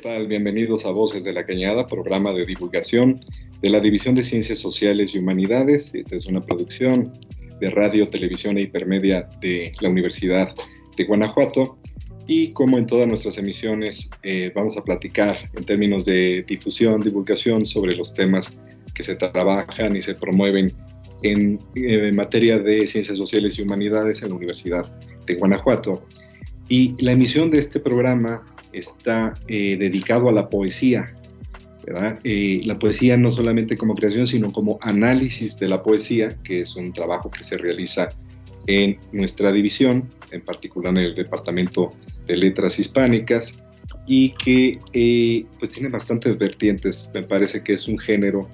tal? Bienvenidos a Voces de la Cañada, programa de divulgación de la División de Ciencias Sociales y Humanidades. Esta es una producción de radio, televisión e hipermedia de la Universidad de Guanajuato. Y como en todas nuestras emisiones, vamos a platicar en términos de difusión, divulgación sobre los temas que se trabajan y se promueven en materia de Ciencias Sociales y Humanidades en la Universidad de Guanajuato. Y la emisión de este programa está dedicado a la poesía, ¿verdad? La poesía no solamente como creación, sino como análisis de la poesía, que es un trabajo que se realiza en nuestra división, en particular en el Departamento de Letras Hispánicas, y que pues tiene bastantes vertientes. Me parece que es un género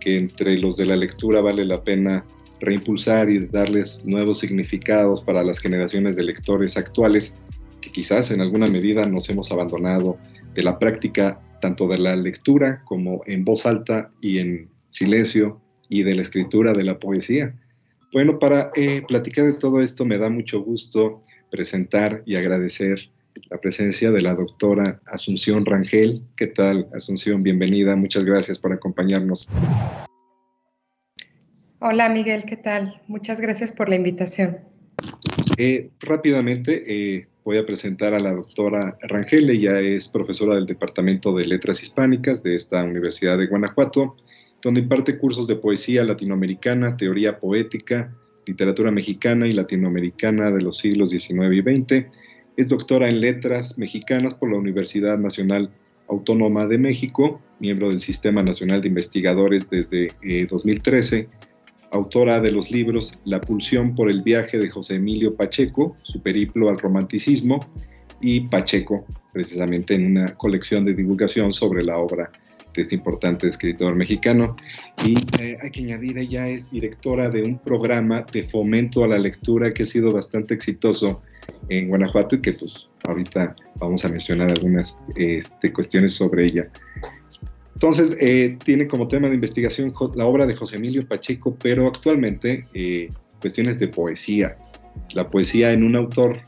que entre los de la lectura vale la pena reimpulsar y darles nuevos significados para las generaciones de lectores actuales, que quizás en alguna medida nos hemos abandonado de la práctica tanto de la lectura como en voz alta y en silencio, y de la escritura de la poesía. Bueno, para platicar de todo esto me da mucho gusto presentar y agradecer la presencia de la doctora Asunción Rangel. ¿Qué tal, Asunción? Bienvenida, muchas gracias por acompañarnos. Hola, Miguel, ¿qué tal? Muchas gracias por la invitación. Rápidamente voy a presentar a la doctora Rangel. Ella es profesora del Departamento de Letras Hispánicas de esta Universidad de Guanajuato, donde imparte cursos de poesía latinoamericana, teoría poética, literatura mexicana y latinoamericana de los siglos XIX y XX. Es doctora en Letras Mexicanas por la Universidad Nacional Autónoma de México, miembro del Sistema Nacional de Investigadores desde 2013, autora de los libros La pulsión por el viaje de José Emilio Pacheco, su periplo al romanticismo, y Pacheco, precisamente en una colección de divulgación sobre la obra de este importante escritor mexicano. Y hay que añadir, ella es directora de un programa de fomento a la lectura que ha sido bastante exitoso en Guanajuato y que pues ahorita vamos a mencionar algunas cuestiones sobre ella. Entonces, tiene como tema de investigación la obra de José Emilio Pacheco, pero actualmente cuestiones de poesía. La poesía en un autor,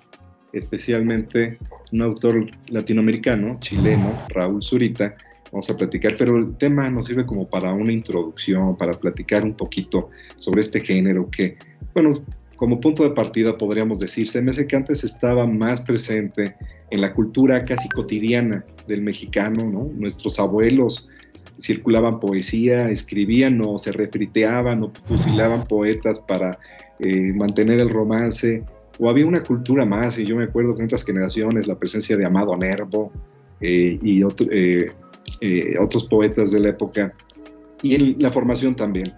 especialmente un autor latinoamericano, chileno, Raúl Zurita. Vamos a platicar, pero el tema nos sirve como para una introducción, para platicar un poquito sobre este género que, bueno, como punto de partida podríamos decir, se me hace que antes estaba más presente en la cultura casi cotidiana del mexicano, ¿no? Nuestros abuelos circulaban poesía, escribían o se refriteaban o fusilaban poetas para mantener el romance, o había una cultura más, y yo me acuerdo que en otras generaciones la presencia de Amado Nervo y otros poetas de la época, y en la formación también.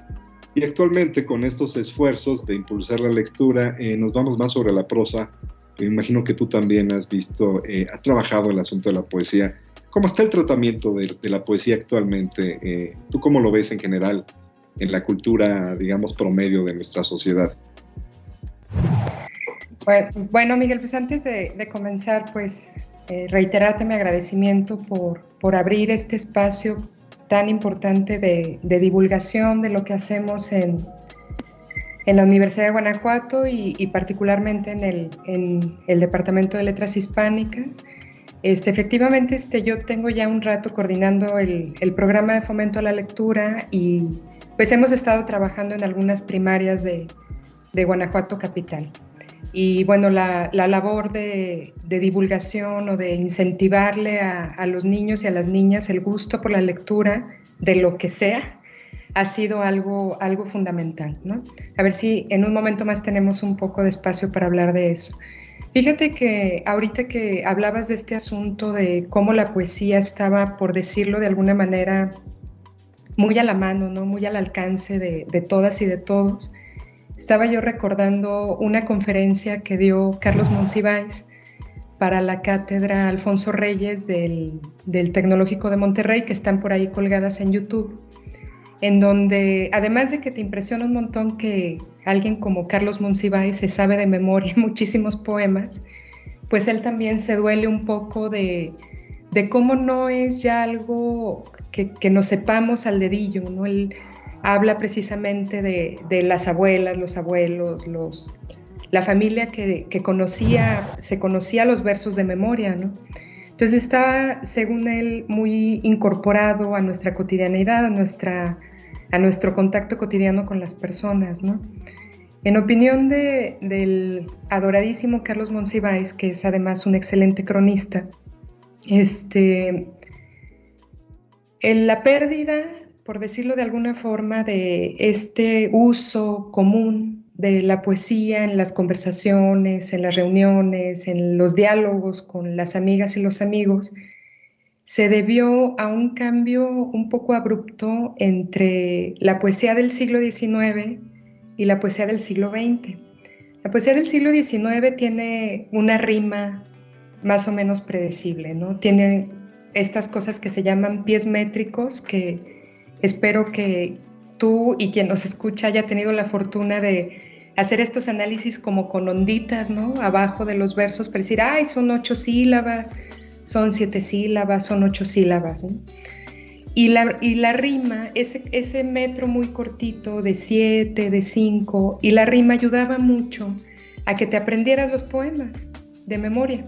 Y actualmente con estos esfuerzos de impulsar la lectura nos vamos más sobre la prosa. Me imagino que tú también has trabajado el asunto de la poesía. ¿Cómo está el tratamiento de la poesía actualmente? ¿Tú cómo lo ves en general en la cultura, digamos, promedio de nuestra sociedad? Bueno, Miguel, pues antes de comenzar, pues reiterarte mi agradecimiento por abrir este espacio tan importante de divulgación de lo que hacemos en la Universidad de Guanajuato y particularmente en el Departamento de Letras Hispánicas. Efectivamente, yo tengo ya un rato coordinando el programa de fomento a la lectura y pues hemos estado trabajando en algunas primarias de Guanajuato capital. Y bueno, la labor de divulgación o de incentivarle a los niños y a las niñas el gusto por la lectura, de lo que sea, ha sido algo fundamental, ¿no? A ver si en un momento más tenemos un poco de espacio para hablar de eso. Fíjate que ahorita que hablabas de este asunto de cómo la poesía estaba, por decirlo de alguna manera, muy a la mano, ¿no? Muy al alcance de todas y de todos, estaba yo recordando una conferencia que dio Carlos Monsiváis para la cátedra Alfonso Reyes del Tecnológico de Monterrey, que están por ahí colgadas en YouTube, en donde, además de que te impresiona un montón que alguien como Carlos Monsiváis se sabe de memoria muchísimos poemas, pues él también se duele un poco de cómo no es ya algo que nos sepamos al dedillo, ¿no? Él habla precisamente de las abuelas, los abuelos, la familia que se conocía los versos de memoria, ¿no? Entonces estaba, según él, muy incorporado a nuestra cotidianeidad, a nuestro contacto cotidiano con las personas, ¿no? En opinión del adoradísimo Carlos Monsiváis, que es además un excelente cronista, la pérdida, por decirlo de alguna forma, de este uso común de la poesía en las conversaciones, en las reuniones, en los diálogos con las amigas y los amigos, se debió a un cambio un poco abrupto entre la poesía del siglo XIX y la poesía del siglo XX. La poesía del siglo XIX tiene una rima más o menos predecible, ¿no? Tiene estas cosas que se llaman pies métricos, que espero que tú y quien nos escucha haya tenido la fortuna de hacer estos análisis como con onditas, ¿no? Abajo de los versos para decir, ay, son 8 sílabas, son 7 sílabas, son 8 sílabas, ¿no? Y la rima, ese metro muy cortito de 7, de 5, y la rima ayudaba mucho a que te aprendieras los poemas de memoria.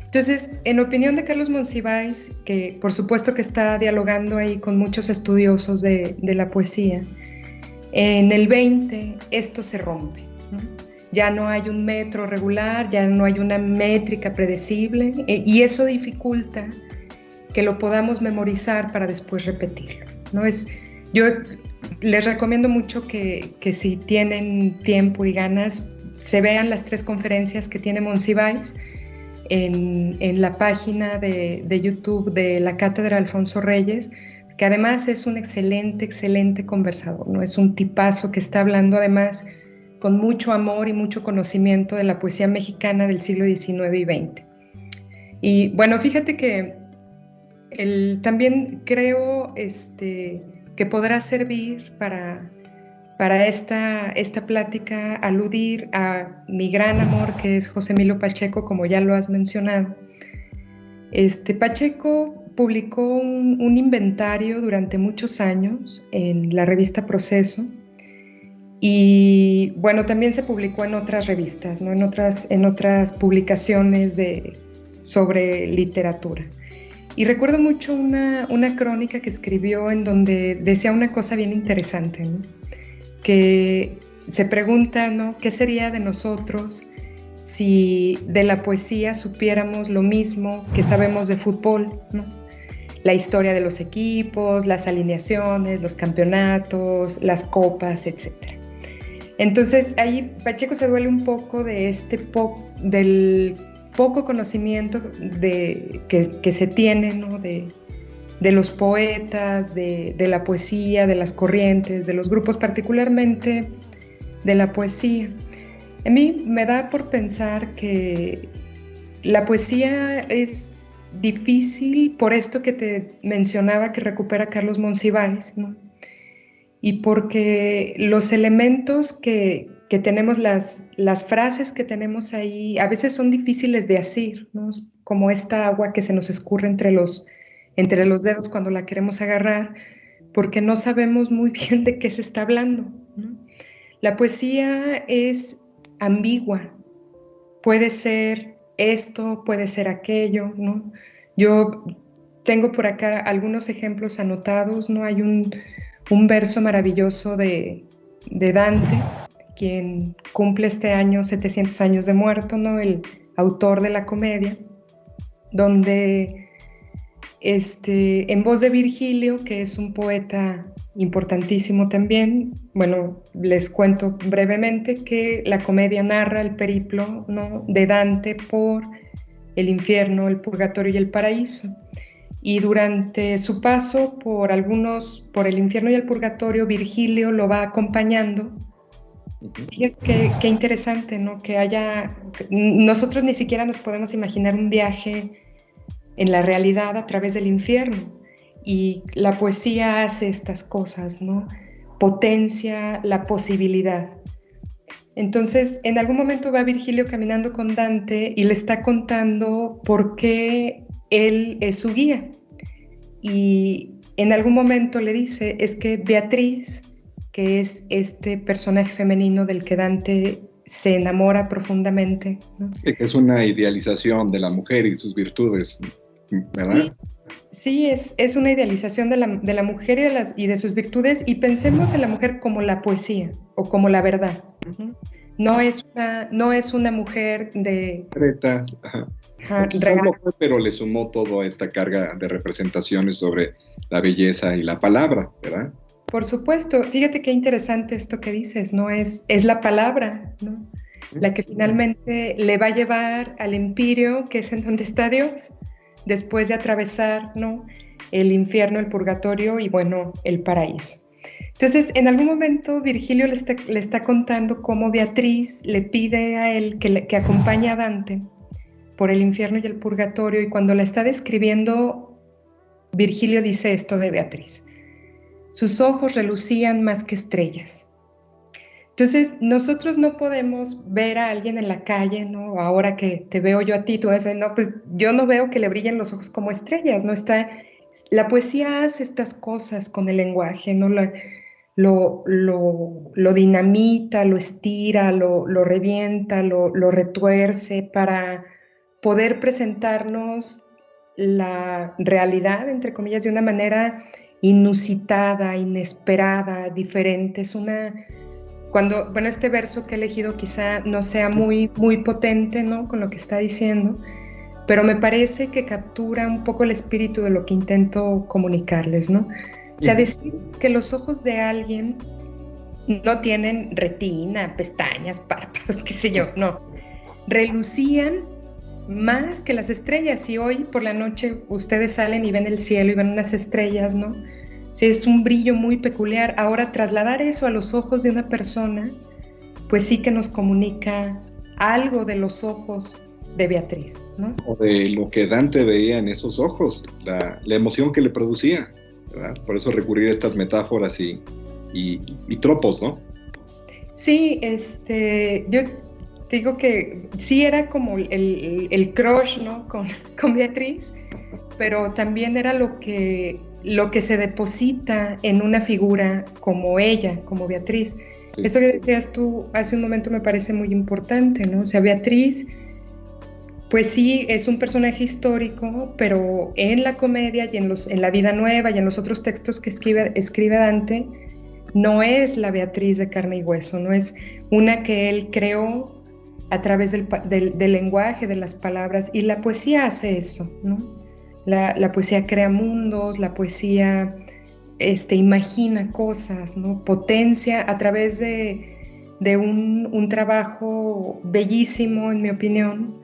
Entonces, en opinión de Carlos Monsiváis, que por supuesto que está dialogando ahí con muchos estudiosos de la poesía, en el 20 esto se rompe, ¿no? Ya no hay un metro regular, ya no hay una métrica predecible, y eso dificulta que lo podamos memorizar para después repetirlo, ¿no? Yo les recomiendo mucho que si tienen tiempo y ganas, se vean las 3 conferencias que tiene Monsiváis en la página de YouTube de la Cátedra Alfonso Reyes, que además es un excelente conversador, ¿no? Es un tipazo que está hablando además con mucho amor y mucho conocimiento de la poesía mexicana del siglo XIX y XX. Y bueno, fíjate que también creo que podrá servir para esta plática, aludir a mi gran amor, que es José Emilio Pacheco, como ya lo has mencionado. Pacheco publicó un inventario durante muchos años en la revista Proceso, y bueno, también se publicó en otras revistas, ¿no? en otras publicaciones sobre literatura. Y recuerdo mucho una crónica que escribió en donde decía una cosa bien interesante, ¿no? Que se pregunta, ¿no?, ¿qué sería de nosotros si de la poesía supiéramos lo mismo que sabemos de fútbol, ¿no? La historia de los equipos, las alineaciones, los campeonatos, las copas, etc. Entonces ahí Pacheco se duele un poco de del poco conocimiento que se tiene, ¿no?, de los poetas, de la poesía, de las corrientes, de los grupos, particularmente de la poesía. A mí me da por pensar que la poesía es difícil por esto que te mencionaba que recupera Carlos Monsiváis, ¿no? Y porque los elementos que tenemos, las frases que tenemos ahí, a veces son difíciles de asir, ¿no? Como esta agua que se nos escurre entre los dedos cuando la queremos agarrar, porque no sabemos muy bien de qué se está hablando, ¿no? La poesía es ambigua, puede ser esto, puede ser aquello, ¿no? Yo tengo por acá algunos ejemplos anotados, ¿no? Hay un verso maravilloso de Dante, quien cumple este año 700 años de muerto, ¿no? El autor de la Comedia, donde en voz de Virgilio, que es un poeta importantísimo también, bueno, les cuento brevemente que la Comedia narra el periplo, ¿no?, de Dante por el infierno, el purgatorio y el paraíso. Y durante su paso por el infierno y el purgatorio, Virgilio lo va acompañando. Y es que interesante, ¿no?, nosotros ni siquiera nos podemos imaginar un viaje en la realidad a través del infierno, y la poesía hace estas cosas, ¿no? Potencia la posibilidad. Entonces, en algún momento va Virgilio caminando con Dante y le está contando por qué él es su guía. Y en algún momento le dice, es que Beatriz, que es este personaje femenino del que Dante se enamora profundamente, ¿no? Es una idealización de la mujer y sus virtudes, ¿verdad? Sí, sí, es una idealización de la mujer y de sus virtudes, y pensemos en la mujer como la poesía o como la verdad. ¿No? No es una mujer de... Creta, ajá. O quizás lo fue, pero le sumó toda esta carga de representaciones sobre la belleza y la palabra, ¿verdad? Por supuesto, fíjate qué interesante esto que dices, ¿no? Es la palabra, ¿no? La que finalmente le va a llevar al empirio, que es en donde está Dios, después de atravesar, ¿no?, el infierno, el purgatorio y, bueno, el paraíso. Entonces, en algún momento Virgilio le está contando cómo Beatriz le pide a él que acompañe a Dante por el infierno y el purgatorio, y cuando la está describiendo, Virgilio dice esto de Beatriz: sus ojos relucían más que estrellas. Entonces, nosotros no podemos ver a alguien en la calle, ¿no? Ahora que te veo yo a ti, tú vas a decir, no, pues yo no veo que le brillen los ojos como estrellas, ¿no? La poesía hace estas cosas con el lenguaje, ¿no? Lo dinamita, lo estira, lo revienta, lo retuerce para poder presentarnos la realidad, entre comillas, de una manera inusitada, inesperada, diferente. Bueno, este verso que he elegido quizá no sea muy, muy potente, ¿no?, con lo que está diciendo, pero me parece que captura un poco el espíritu de lo que intento comunicarles, ¿no? O sea, decir que los ojos de alguien no tienen retina, pestañas, párpados, qué sé yo, no. Relucían más que las estrellas, y hoy por la noche ustedes salen y ven el cielo y ven unas estrellas, ¿no? Sí, es un brillo muy peculiar. Ahora, trasladar eso a los ojos de una persona, pues sí que nos comunica algo de los ojos de Beatriz, ¿no? O de lo que Dante veía en esos ojos, la emoción que le producía, ¿verdad? Por eso recurrir a estas metáforas y tropos, ¿no? Sí, yo te digo que sí era como el crush, ¿no?, con Beatriz, pero también era lo que se deposita en una figura como ella, como Beatriz. Sí. Eso que decías tú hace un momento me parece muy importante, ¿no? O sea, Beatriz, pues sí, es un personaje histórico, pero en la comedia y en la Vida Nueva y en los otros textos que escribe Dante, no es la Beatriz de carne y hueso, no es una que él creó a través del lenguaje, de las palabras, y la poesía hace eso, ¿no? La poesía crea mundos, la poesía imagina cosas, ¿no? Potencia a través de un trabajo bellísimo, en mi opinión,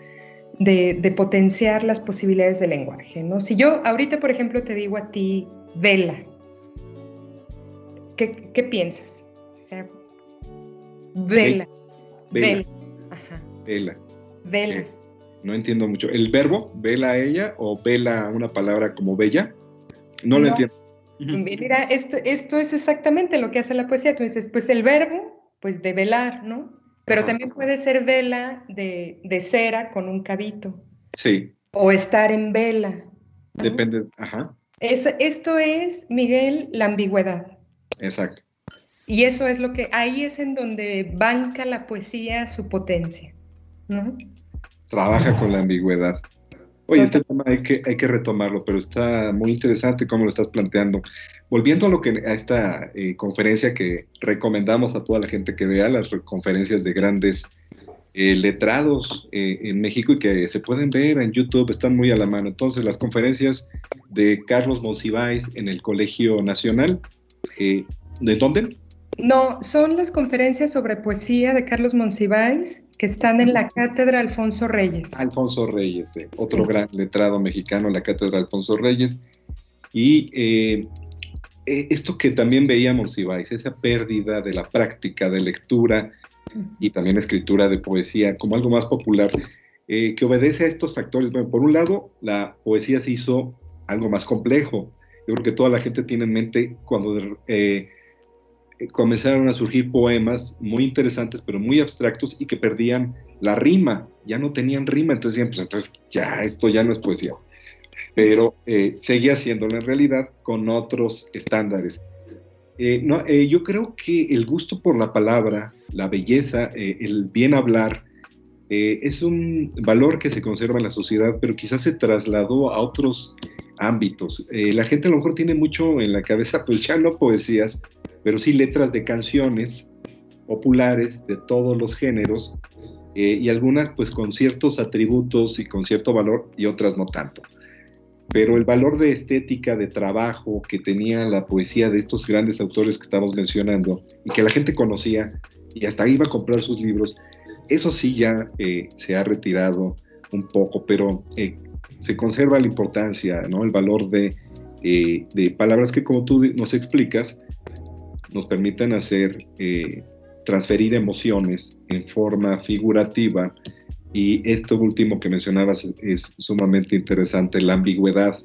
de potenciar las posibilidades del lenguaje, ¿no? Si yo ahorita, por ejemplo, te digo a ti, vela, ¿qué piensas? O sea, vela. Vela. Ajá. Vela. Vela. No entiendo mucho. ¿El verbo, vela a ella, o vela una palabra como bella? No lo entiendo. Mira, esto es exactamente lo que hace la poesía. Tú dices, pues el verbo, pues de velar, ¿no? Pero también puede ser vela de cera con un cabito. Sí. O estar en vela, ¿no? Depende, ajá. Esto es, Miguel, la ambigüedad. Exacto. Y eso es ahí es en donde banca la poesía su potencia, ¿no? Trabaja con la ambigüedad. Oye, este tema hay que retomarlo, pero está muy interesante cómo lo estás planteando. Volviendo a esta conferencia que recomendamos a toda la gente que vea, las conferencias de grandes letrados en México, y que se pueden ver en YouTube, están muy a la mano. Entonces, las conferencias de Carlos Monsiváis en el Colegio Nacional, ¿de dónde? No, son las conferencias sobre poesía de Carlos Monsiváis, que están en la Cátedra Alfonso Reyes. Alfonso Reyes, otro gran letrado mexicano, la Cátedra Alfonso Reyes. Y esto que también veía Monsiváis, esa pérdida de la práctica de lectura y también escritura de poesía como algo más popular, que obedece a estos factores. Bueno, por un lado, la poesía se hizo algo más complejo. Yo creo que toda la gente tiene en mente cuando comenzaron a surgir poemas muy interesantes, pero muy abstractos, y que perdían la rima, ya no tenían rima, entonces decían, pues entonces ya, esto ya no es poesía. Pero seguía haciéndolo en realidad con otros estándares. Yo creo que el gusto por la palabra, la belleza, el bien hablar, es un valor que se conserva en la sociedad, pero quizás se trasladó a otros ámbitos. La gente a lo mejor tiene mucho en la cabeza, pues ya no poesías, pero sí letras de canciones populares de todos los géneros, y algunas pues con ciertos atributos y con cierto valor y otras no tanto. Pero el valor de estética, de trabajo que tenía la poesía de estos grandes autores que estamos mencionando y que la gente conocía y hasta iba a comprar sus libros, eso sí ya se ha retirado un poco, pero se conserva la importancia, ¿no? El valor de palabras que, como tú nos explicas, nos permiten transferir emociones en forma figurativa. Y esto último que mencionabas es sumamente interesante, la ambigüedad,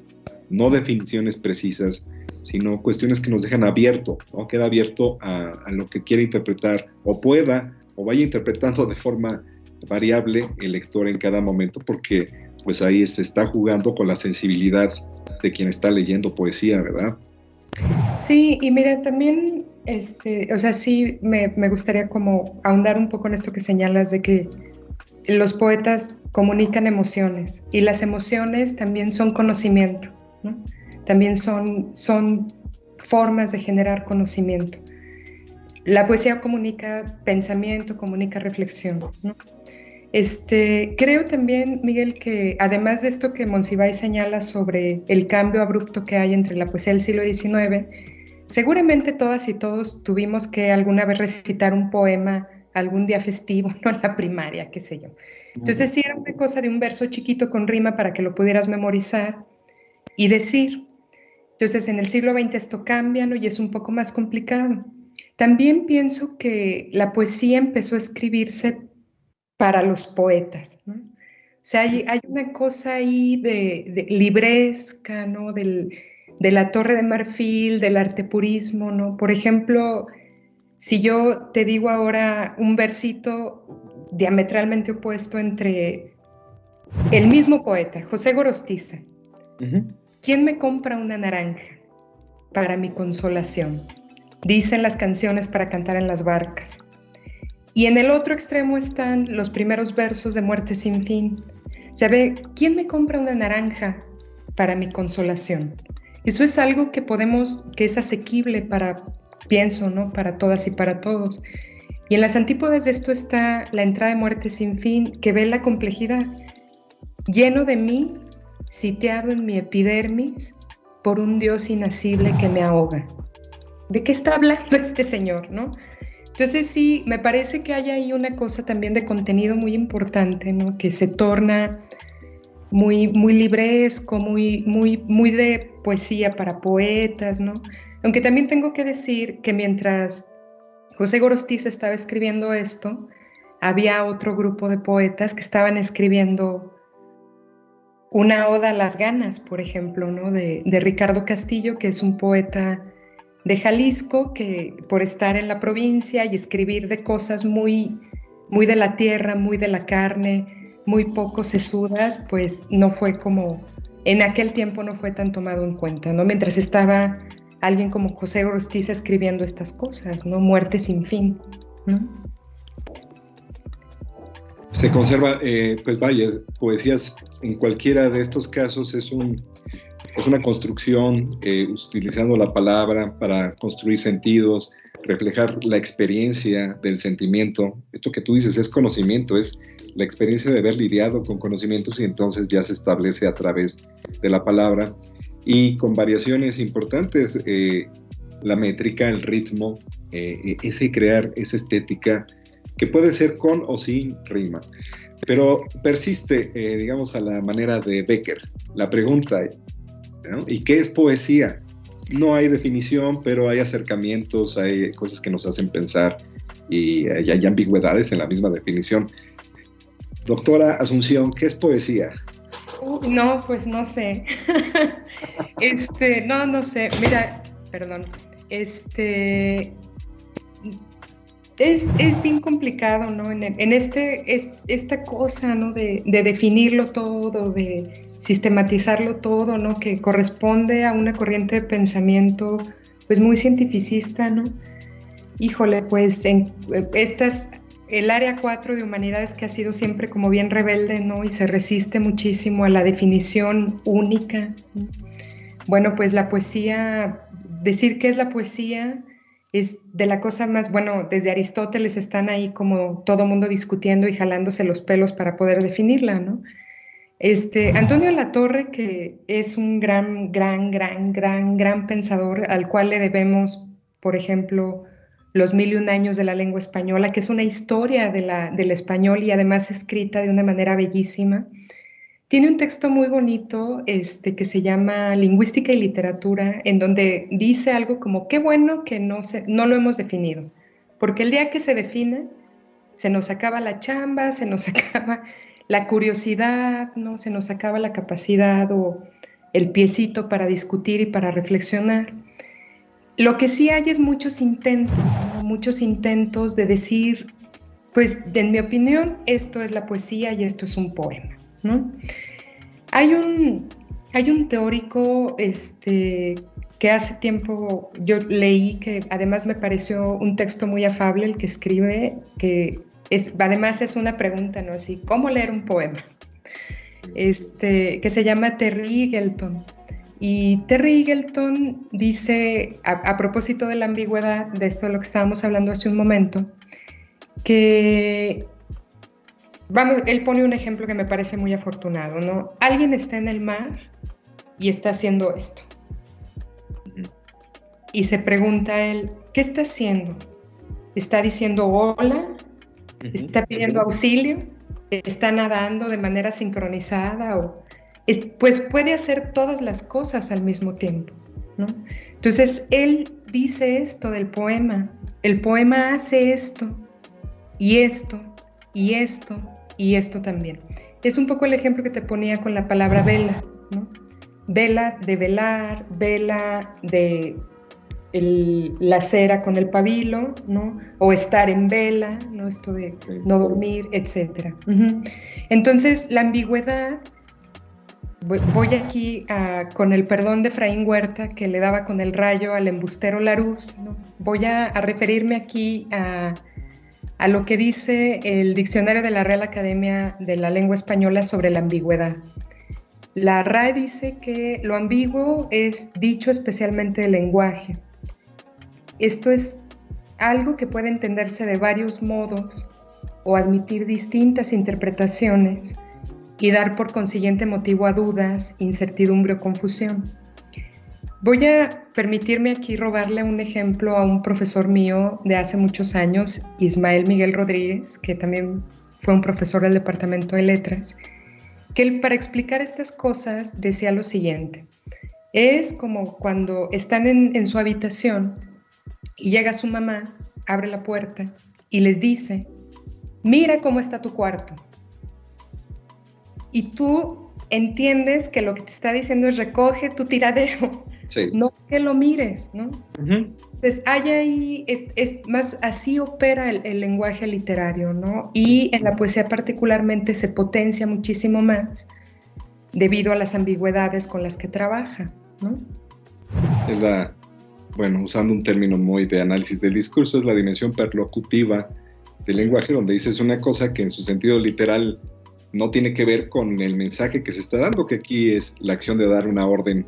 no definiciones precisas, sino cuestiones que nos dejan abierto, ¿no? Queda abierto a lo que quiera interpretar o pueda o vaya interpretando de forma variable el lector en cada momento, porque pues ahí se está jugando con la sensibilidad de quien está leyendo poesía, ¿verdad? Sí, y mira, también, o sea, sí me gustaría como ahondar un poco en esto que señalas de que los poetas comunican emociones y las emociones también son conocimiento, ¿no? También son formas de generar conocimiento. La poesía comunica pensamiento, comunica reflexión, ¿no? Creo también, Miguel, que además de esto que Monsiváis señala sobre el cambio abrupto que hay entre la poesía del siglo XIX, seguramente todas y todos tuvimos que alguna vez recitar un poema algún día festivo, ¿no? En la primaria, qué sé yo. Entonces sí era una cosa de un verso chiquito con rima para que lo pudieras memorizar y decir. Entonces en el siglo XX esto cambia, ¿no? Y es un poco más complicado. También pienso que la poesía empezó a escribirse para los poetas, ¿no? O sea, hay una cosa ahí de libresca, ¿no? De la Torre de Marfil, del artepurismo, ¿no? Por ejemplo, si yo te digo ahora un versito diametralmente opuesto entre el mismo poeta, José Gorostiza, ¿quién me compra una naranja para mi consolación? Dicen las canciones para cantar en las barcas. Y en el otro extremo están los primeros versos de Muerte sin fin. Se ve, ¿quién me compra una naranja para mi consolación? Eso es algo que es asequible para, pienso, ¿no? Para todas y para todos. Y en las antípodas de esto está la entrada de Muerte sin fin, que ve la complejidad. Lleno de mí, sitiado en mi epidermis, por un Dios inacible que me ahoga. ¿De qué está hablando este señor, no? Entonces sí, me parece que hay ahí una cosa también de contenido muy importante, ¿no? Que se torna muy, muy libresco, muy de poesía para poetas, ¿no? Aunque también tengo que decir que mientras José Gorostiza estaba escribiendo esto, había otro grupo de poetas que estaban escribiendo una oda a las ganas, por ejemplo, ¿no? De Ricardo Castillo, que es un poeta de Jalisco, que por estar en la provincia y escribir de cosas muy, muy de la tierra, muy de la carne, muy poco sesudas, pues no fue como, en aquel tiempo no fue tan tomado en cuenta, ¿no? Mientras estaba alguien como José Gorostiza escribiendo estas cosas, ¿no? Muerte sin fin, ¿no? Se conserva, pues vaya, poesías en cualquiera de estos casos es una construcción utilizando la palabra para construir sentidos, reflejar la experiencia del sentimiento. Esto que tú dices es conocimiento, es la experiencia de haber lidiado con conocimientos y entonces ya se establece a través de la palabra y con variaciones importantes, la métrica, el ritmo, ese crear esa estética que puede ser con o sin rima, pero persiste, digamos, a la manera de Becker. La pregunta, ¿no? ¿Y qué es poesía? No hay definición, pero hay acercamientos, hay cosas que nos hacen pensar y hay ambigüedades en la misma definición. Doctora Asunción, ¿qué es poesía? No, pues no sé. No sé. Mira, perdón. Es bien complicado, ¿no? Esta cosa, ¿no? De definirlo todo, de sistematizarlo todo, ¿no? Que corresponde a una corriente de pensamiento pues muy cientificista, ¿no? Híjole, pues el área 4 de humanidades que ha sido siempre como bien rebelde, ¿no? Y se resiste muchísimo a la definición única, ¿no? Bueno, pues la poesía, decir qué es la poesía es de la cosa más, bueno, desde Aristóteles están ahí como todo mundo discutiendo y jalándose los pelos para poder definirla, ¿no? Antonio Latorre, que es un gran pensador al cual le debemos, por ejemplo, Los 1001 años de la lengua española, que es una historia del español y además escrita de una manera bellísima. Tiene un texto muy bonito que se llama Lingüística y Literatura, en donde dice algo como, qué bueno que no lo hemos definido, porque el día que se define, se nos acaba la chamba, se nos acaba la curiosidad, ¿no? Se nos acaba la capacidad o el piecito para discutir y para reflexionar. Lo que sí hay es muchos intentos, ¿no? Muchos intentos de decir, pues, en mi opinión, esto es la poesía y esto es un poema, ¿no? Hay un teórico que hace tiempo yo leí, que además me pareció un texto muy afable el que escribe, que además es una pregunta, ¿no? Así, ¿cómo leer un poema? Que se llama Terry Eagleton. Y Terry Eagleton dice, a propósito de la ambigüedad, de esto de lo que estábamos hablando hace un momento, que, él pone un ejemplo que me parece muy afortunado, ¿no? Alguien está en el mar y está haciendo esto. Y se pregunta él, ¿qué está haciendo? ¿Está diciendo hola? ¿Está pidiendo auxilio? ¿Está nadando de manera sincronizada? Pues puede hacer todas las cosas al mismo tiempo, ¿no? Entonces, él dice esto del poema. El poema hace esto, y esto, y esto, y esto también. Es un poco el ejemplo que te ponía con la palabra vela, ¿no? Vela de velar, vela de la cera con el pabilo, ¿no? O estar en vela, ¿no? Esto de no dormir, etc. Entonces, la ambigüedad, voy aquí con el perdón de Efraín Huerta, que le daba con el rayo al embustero Larousse, ¿no? Voy a referirme aquí a lo que dice el diccionario de la Real Academia de la Lengua Española sobre la ambigüedad. La RAE dice que lo ambiguo es dicho especialmente del lenguaje. Esto es algo que puede entenderse de varios modos o admitir distintas interpretaciones y dar por consiguiente motivo a dudas, incertidumbre o confusión. Voy a permitirme aquí robarle un ejemplo a un profesor mío de hace muchos años, Ismael Miguel Rodríguez, que también fue un profesor del Departamento de Letras, que él, para explicar estas cosas, decía lo siguiente: es como cuando están en su habitación y llega su mamá, abre la puerta y les dice, mira cómo está tu cuarto. Y tú entiendes que lo que te está diciendo es recoge tu tiradero, sí, no que lo mires, ¿no? Entonces, hay ahí, es más, así opera el lenguaje literario, ¿no? Y en la poesía particularmente se potencia muchísimo más debido a las ambigüedades con las que trabaja, ¿no? Es bueno, usando un término muy de análisis del discurso, es la dimensión perlocutiva del lenguaje, donde dices una cosa que en su sentido literal no tiene que ver con el mensaje que se está dando, que aquí es la acción de dar una orden,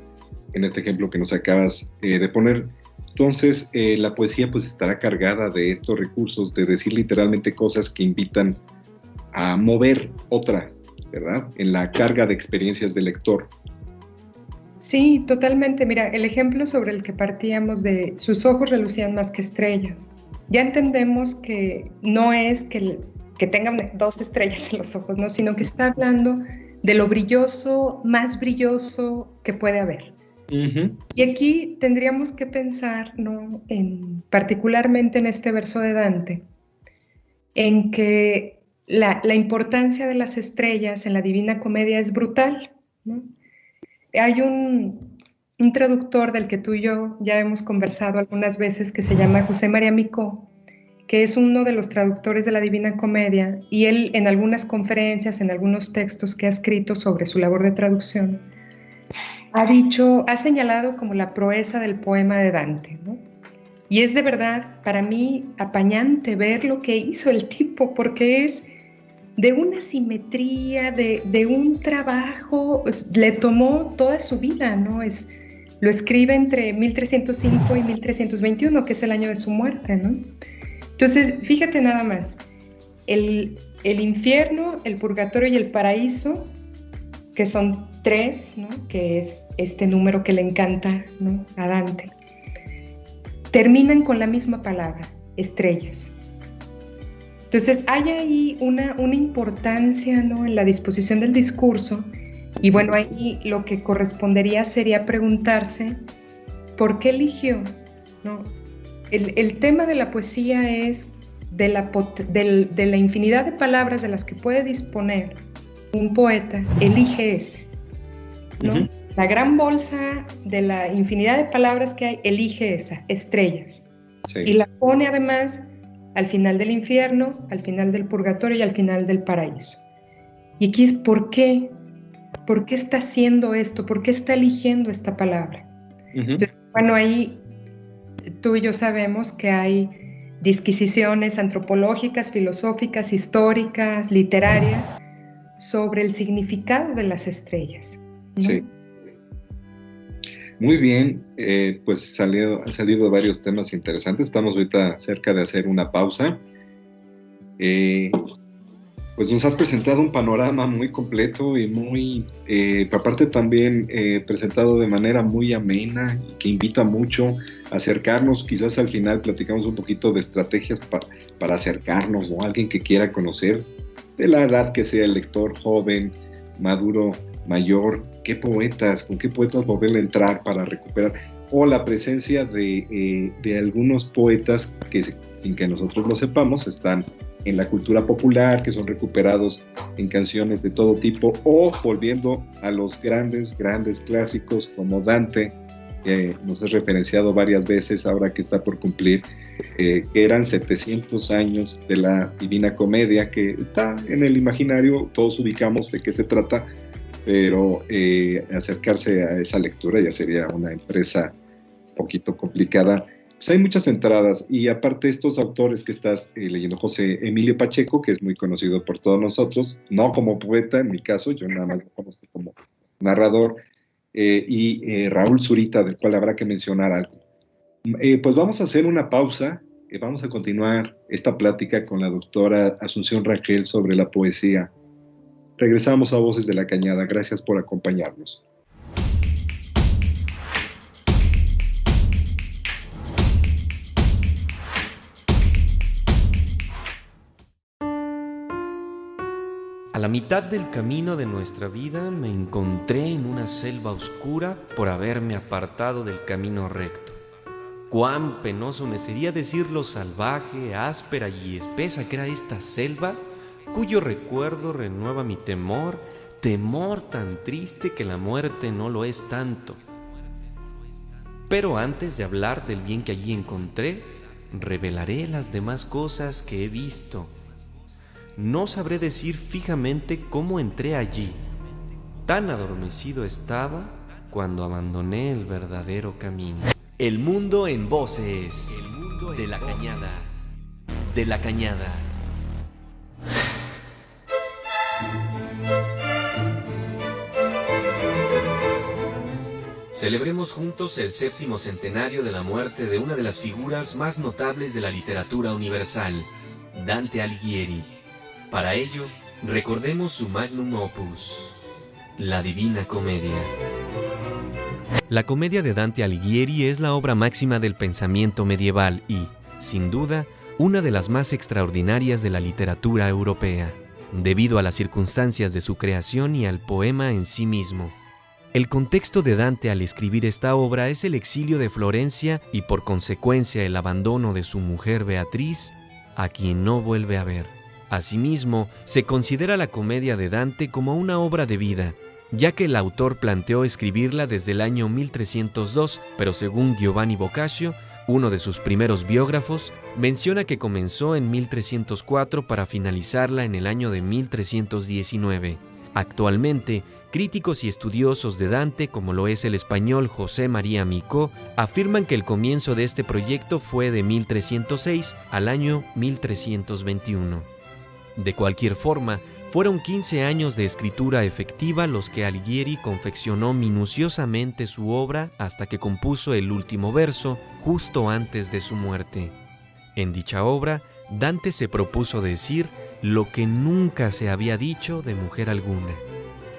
en este ejemplo que nos acabas de poner. Entonces, la poesía pues estará cargada de estos recursos, de decir literalmente cosas que invitan a mover otra, ¿verdad? En la carga de experiencias del lector. Sí, totalmente. Mira, el ejemplo sobre el que partíamos de sus ojos relucían más que estrellas. Ya entendemos que no es que tengan 2 estrellas en los ojos, ¿no? Sino que está hablando de lo brilloso, más brilloso que puede haber. Y aquí tendríamos que pensar, ¿no? Particularmente en este verso de Dante, en que la importancia de las estrellas en la Divina Comedia es brutal, ¿no? Hay un traductor del que tú y yo ya hemos conversado algunas veces, que se llama José María Micó, que es uno de los traductores de la Divina Comedia, y él en algunas conferencias, en algunos textos que ha escrito sobre su labor de traducción, ha señalado como la proeza del poema de Dante, ¿no? Y es de verdad para mí apañante ver lo que hizo el tipo, porque es de una simetría, de un trabajo, le tomó toda su vida, ¿no? Lo escribe entre 1305 y 1321, que es el año de su muerte, ¿no? Entonces, fíjate nada más, el infierno, el purgatorio y el paraíso, que son 3, ¿no? Que es este número que le encanta, ¿no? A Dante, terminan con la misma palabra, estrellas. Entonces hay ahí una importancia, ¿no? En la disposición del discurso, y bueno, ahí lo que correspondería sería preguntarse ¿por qué eligió, ¿no? El tema de la poesía es de la infinidad de palabras de las que puede disponer un poeta, elige ese, ¿no? Uh-huh. La gran bolsa de la infinidad de palabras que hay, elige esa, estrellas. Sí. Y la pone además al final del infierno, al final del purgatorio y al final del paraíso. Y aquí es ¿por qué? ¿Por qué está haciendo esto? ¿Por qué está eligiendo esta palabra? Uh-huh. Entonces, bueno, ahí tú y yo sabemos que hay disquisiciones antropológicas, filosóficas, históricas, literarias, sobre el significado de las estrellas, ¿no? Sí. Muy bien, pues han salido varios temas interesantes. Estamos ahorita cerca de hacer una pausa. Pues nos has presentado un panorama muy completo y muy, aparte también presentado de manera muy amena y que invita mucho a acercarnos. Quizás al final platicamos un poquito de estrategias para acercarnos, ¿no? Alguien que quiera conocer, de la edad que sea, el lector joven, maduro, mayor, con qué poetas poderle entrar para recuperar, o la presencia de algunos poetas que, sin que nosotros lo sepamos, están en la cultura popular, que son recuperados en canciones de todo tipo, o volviendo a los grandes clásicos como Dante, que nos has referenciado varias veces ahora que está por cumplir, que eran 700 años de la Divina Comedia, que está en el imaginario, todos ubicamos de qué se trata, pero acercarse a esa lectura ya sería una empresa un poquito complicada. Pues hay muchas entradas, y aparte estos autores que estás leyendo, José Emilio Pacheco, que es muy conocido por todos nosotros, no como poeta en mi caso, yo nada más lo conozco como narrador, y Raúl Zurita, del cual habrá que mencionar algo. Pues vamos a hacer una pausa, vamos a continuar esta plática con la doctora Asunción Rangel sobre la poesía. Regresamos a Voces de la Cañada. Gracias por acompañarnos. A la mitad del camino de nuestra vida me encontré en una selva oscura por haberme apartado del camino recto. Cuán penoso me sería decir lo salvaje, áspera y espesa que era esta selva, cuyo recuerdo renueva mi temor tan triste que la muerte no lo es tanto. Pero antes de hablar del bien que allí encontré, revelaré las demás cosas que he visto. No sabré decir fijamente cómo entré allí. Tan adormecido estaba cuando abandoné el verdadero camino. El mundo en voces. El mundo de la cañada. De la cañada. Celebremos juntos el 7º centenario de la muerte de una de las figuras más notables de la literatura universal, Dante Alighieri. Para ello, recordemos su magnum opus, la Divina Comedia. La Comedia de Dante Alighieri es la obra máxima del pensamiento medieval y, sin duda, una de las más extraordinarias de la literatura europea, debido a las circunstancias de su creación y al poema en sí mismo. El contexto de Dante al escribir esta obra es el exilio de Florencia y por consecuencia el abandono de su mujer Beatriz, a quien no vuelve a ver. Asimismo, se considera la Comedia de Dante como una obra de vida, ya que el autor planteó escribirla desde el año 1302, pero según Giovanni Boccaccio, uno de sus primeros biógrafos, menciona que comenzó en 1304 para finalizarla en el año de 1319. Actualmente, críticos y estudiosos de Dante, como lo es el español José María Micó, afirman que el comienzo de este proyecto fue de 1306 al año 1321. De cualquier forma, fueron 15 años de escritura efectiva los que Alighieri confeccionó minuciosamente su obra hasta que compuso el último verso justo antes de su muerte. En dicha obra, Dante se propuso decir lo que nunca se había dicho de mujer alguna: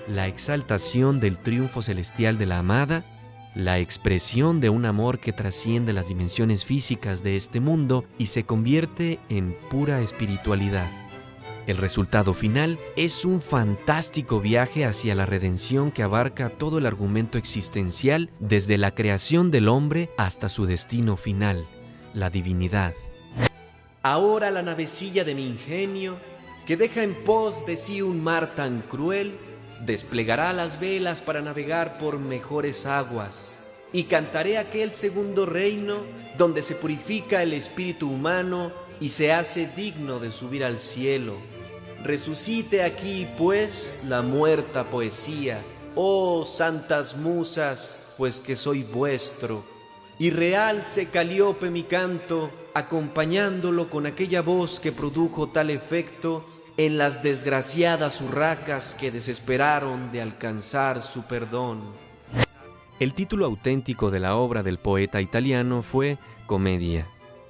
la exaltación del triunfo celestial de la amada, la expresión de un amor que trasciende las dimensiones físicas de este mundo y se convierte en pura espiritualidad. El resultado final es un fantástico viaje hacia la redención que abarca todo el argumento existencial desde la creación del hombre hasta su destino final, la divinidad. Ahora la navecilla de mi ingenio, que deja en pos de sí un mar tan cruel, desplegará las velas para navegar por mejores aguas, y cantaré aquel segundo reino donde se purifica el espíritu humano y se hace digno de subir al cielo. Resucite aquí, pues, la muerta poesía, oh santas musas, pues que soy vuestro, y realce Calíope mi canto, acompañándolo con aquella voz que produjo tal efecto en las desgraciadas urracas que desesperaron de alcanzar su perdón. El título auténtico de la obra del poeta italiano fue Comedia.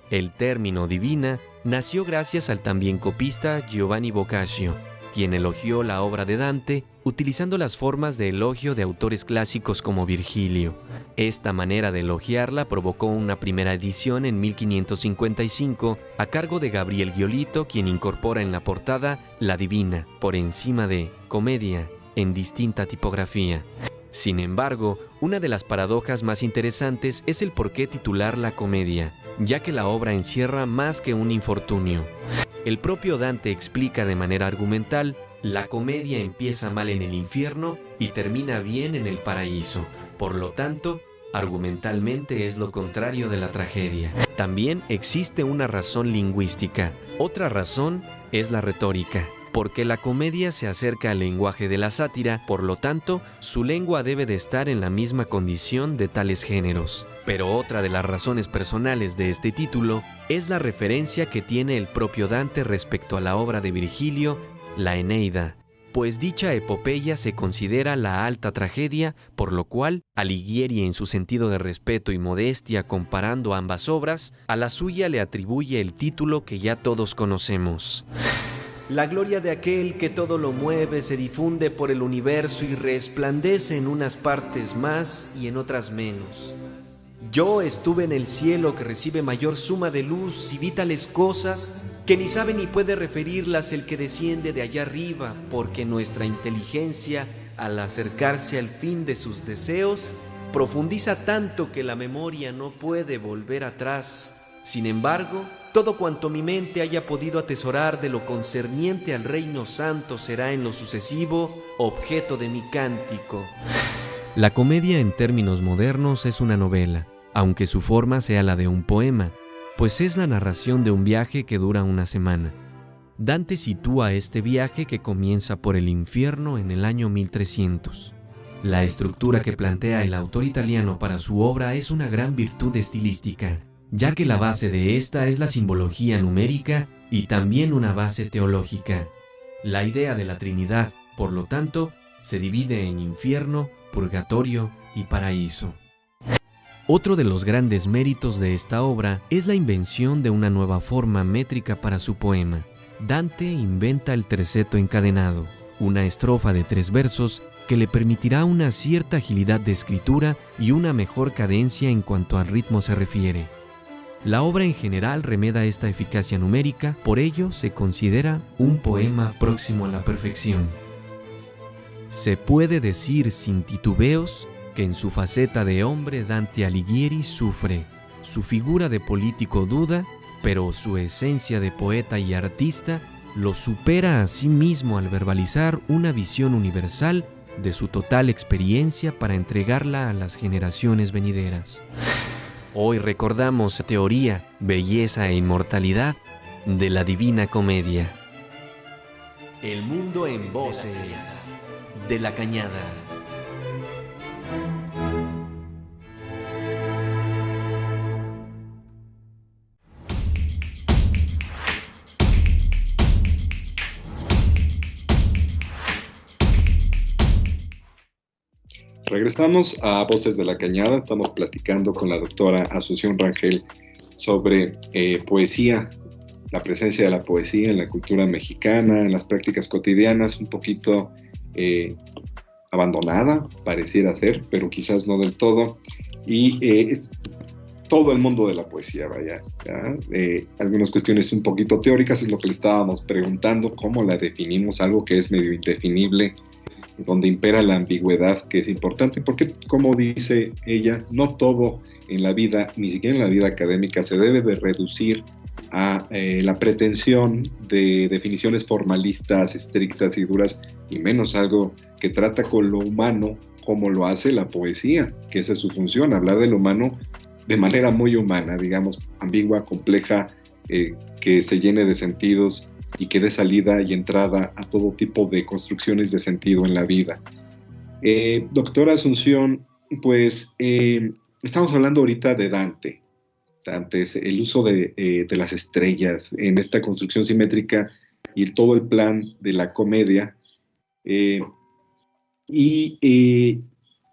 El término divina nació gracias al también copista Giovanni Boccaccio, quien elogió la obra de Dante utilizando las formas de elogio de autores clásicos como Virgilio. Esta manera de elogiarla provocó una primera edición en 1555 a cargo de Gabriel Giolito, quien incorpora en la portada La Divina por encima de Comedia en distinta tipografía. Sin embargo, una de las paradojas más interesantes es el por qué titularla Comedia, ya que la obra encierra más que un infortunio. El propio Dante explica de manera argumental: la comedia empieza mal en el infierno y termina bien en el paraíso. Por lo tanto, argumentalmente es lo contrario de la tragedia. También existe una razón lingüística. Otra razón es la retórica, porque la comedia se acerca al lenguaje de la sátira, por lo tanto, su lengua debe de estar en la misma condición de tales géneros. Pero otra de las razones personales de este título es la referencia que tiene el propio Dante respecto a la obra de Virgilio, la Eneida, pues dicha epopeya se considera la alta tragedia, por lo cual Alighieri, en su sentido de respeto y modestia comparando ambas obras, a la suya le atribuye el título que ya todos conocemos. La gloria de aquel que todo lo mueve se difunde por el universo y resplandece en unas partes más y en otras menos. Yo estuve en el cielo que recibe mayor suma de luz y vi tales cosas que ni sabe ni puede referirlas el que desciende de allá arriba, porque nuestra inteligencia, al acercarse al fin de sus deseos, profundiza tanto que la memoria no puede volver atrás. Sin embargo, todo cuanto mi mente haya podido atesorar de lo concerniente al reino santo será en lo sucesivo objeto de mi cántico. La comedia en términos modernos es una novela, aunque su forma sea la de un poema, pues es la narración de un viaje que dura una semana. Dante sitúa este viaje que comienza por el infierno en el año 1300. La estructura que plantea el autor italiano para su obra es una gran virtud estilística, ya que la base de esta es la simbología numérica y también una base teológica. La idea de la Trinidad, por lo tanto, se divide en infierno, purgatorio y paraíso. Otro de los grandes méritos de esta obra es la invención de una nueva forma métrica para su poema. Dante inventa el terceto encadenado, una estrofa de 3 versos que le permitirá una cierta agilidad de escritura y una mejor cadencia en cuanto al ritmo se refiere. La obra en general remeda esta eficacia numérica, por ello se considera un poema próximo a la perfección. Se puede decir sin titubeos que en su faceta de hombre Dante Alighieri sufre, su figura de político duda, pero su esencia de poeta y artista lo supera a sí mismo al verbalizar una visión universal de su total experiencia para entregarla a las generaciones venideras. Hoy recordamos teoría, belleza e inmortalidad de la Divina Comedia. El mundo en voces. de la Cañada. Regresamos a Voces de la Cañada. Estamos platicando con la doctora Asunción Rangel sobre poesía, la presencia de la poesía en la cultura mexicana, en las prácticas cotidianas, un poquito abandonada, pareciera ser, pero quizás no del todo. Y todo el mundo de la poesía, vaya. Algunas cuestiones un poquito teóricas es lo que le estábamos preguntando, cómo la definimos, algo que es medio indefinible, donde impera la ambigüedad, que es importante, porque, como dice ella, no todo en la vida, ni siquiera en la vida académica, se debe de reducir a la pretensión de definiciones formalistas, estrictas y duras, y menos algo que trata con lo humano, como lo hace la poesía, que esa es su función, hablar de lo humano de manera muy humana, digamos, ambigua, compleja, que se llene de sentidos y que dé salida y entrada a todo tipo de construcciones de sentido en la vida. Doctora Asunción, pues estamos hablando ahorita de Dante. Dante es el uso de las estrellas en esta construcción simétrica y todo el plan de la comedia.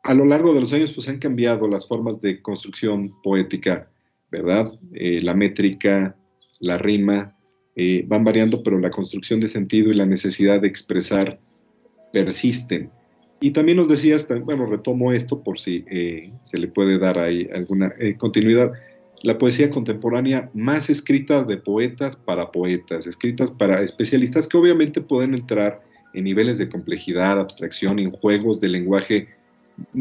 A lo largo de los años pues han cambiado las formas de construcción poética, ¿verdad? La métrica, la rima, van variando, pero la construcción de sentido y la necesidad de expresar persisten. Y también nos decías, bueno, retomo esto por si se le puede dar ahí alguna continuidad, la poesía contemporánea más escrita de poetas, escritas para especialistas que obviamente pueden entrar en niveles de complejidad, abstracción, en juegos de lenguaje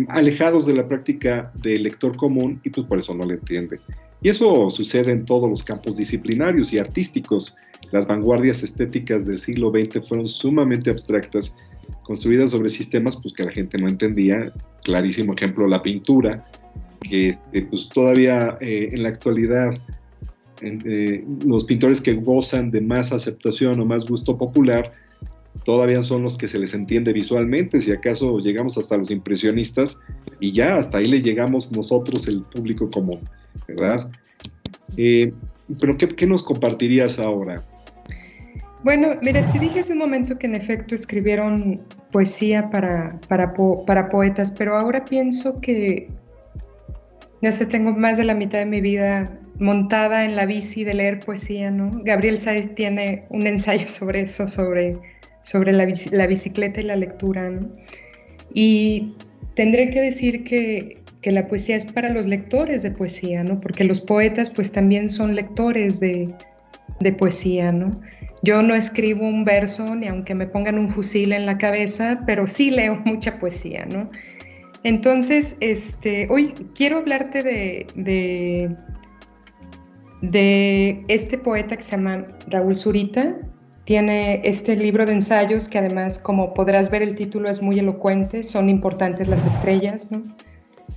alejados de la práctica del lector común y pues por eso no le entiende. Y eso sucede en todos los campos disciplinarios y artísticos. Las vanguardias estéticas del siglo XX fueron sumamente abstractas, construidas sobre sistemas pues, que la gente no entendía. Clarísimo ejemplo, la pintura, que pues, todavía en la actualidad los pintores que gozan de más aceptación o más gusto popular todavía son los que se les entiende visualmente, si acaso llegamos hasta los impresionistas y ya hasta ahí le llegamos nosotros, el público común, ¿verdad? Pero ¿qué nos compartirías ahora? Bueno, mira, te dije hace un momento que en efecto escribieron poesía para poetas, pero ahora pienso que, no sé, tengo más de la mitad de mi vida montada en la bici de leer poesía, ¿no? Gabriel Sáenz tiene un ensayo sobre eso, sobre la bicicleta y la lectura, ¿no? Y tendré que decir que la poesía es para los lectores de poesía, ¿no? Porque los poetas pues también son lectores de poesía, ¿no? Yo no escribo un verso ni aunque me pongan un fusil en la cabeza, pero sí leo mucha poesía, ¿no? Entonces, hoy quiero hablarte de este poeta que se llama Raúl Zurita. Tiene este libro de ensayos que además, como podrás ver, el título es muy elocuente, son importantes las estrellas, ¿no?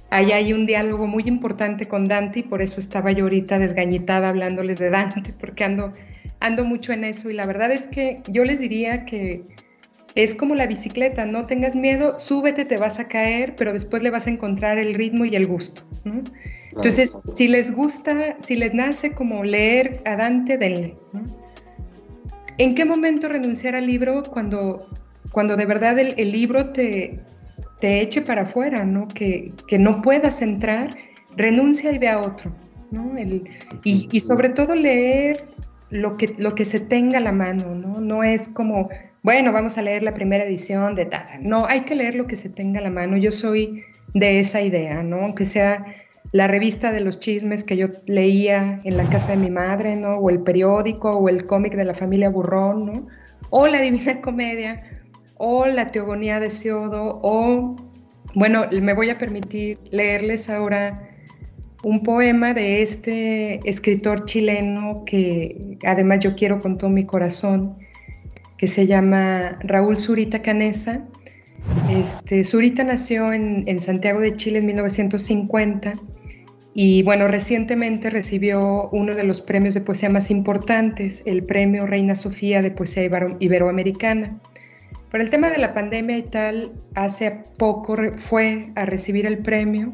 Ahí hay un diálogo muy importante con Dante y por eso estaba yo ahorita desgañitada hablándoles de Dante, porque ando mucho en eso y la verdad es que yo les diría que es como la bicicleta, no tengas miedo, súbete, te vas a caer, pero después le vas a encontrar el ritmo y el gusto, ¿no? Entonces, si les gusta, si les nace como leer a Dante, denle, ¿no? ¿En qué momento renunciar al libro? Cuando de verdad el libro te eche para afuera, ¿no? Que no puedas entrar, renuncia y ve a otro, ¿no? Y sobre todo leer lo que se tenga a la mano, ¿no? No es como, bueno, vamos a leer la primera edición de tal. No, hay que leer lo que se tenga a la mano. Yo soy de esa idea, ¿no? Aunque sea la revista de los chismes que yo leía en la casa de mi madre, ¿no? O el periódico, o el cómic de la familia Burrón, ¿no? O la Divina Comedia, o la Teogonía de Hesiodo, o, bueno, me voy a permitir leerles ahora un poema de este escritor chileno que además yo quiero con todo mi corazón, que se llama Raúl Zurita Canessa. Zurita nació en Santiago de Chile en 1950 y bueno, recientemente recibió uno de los premios de poesía más importantes, el Premio Reina Sofía de Poesía Iberoamericana. Por el tema de la pandemia y tal, hace poco fue a recibir el premio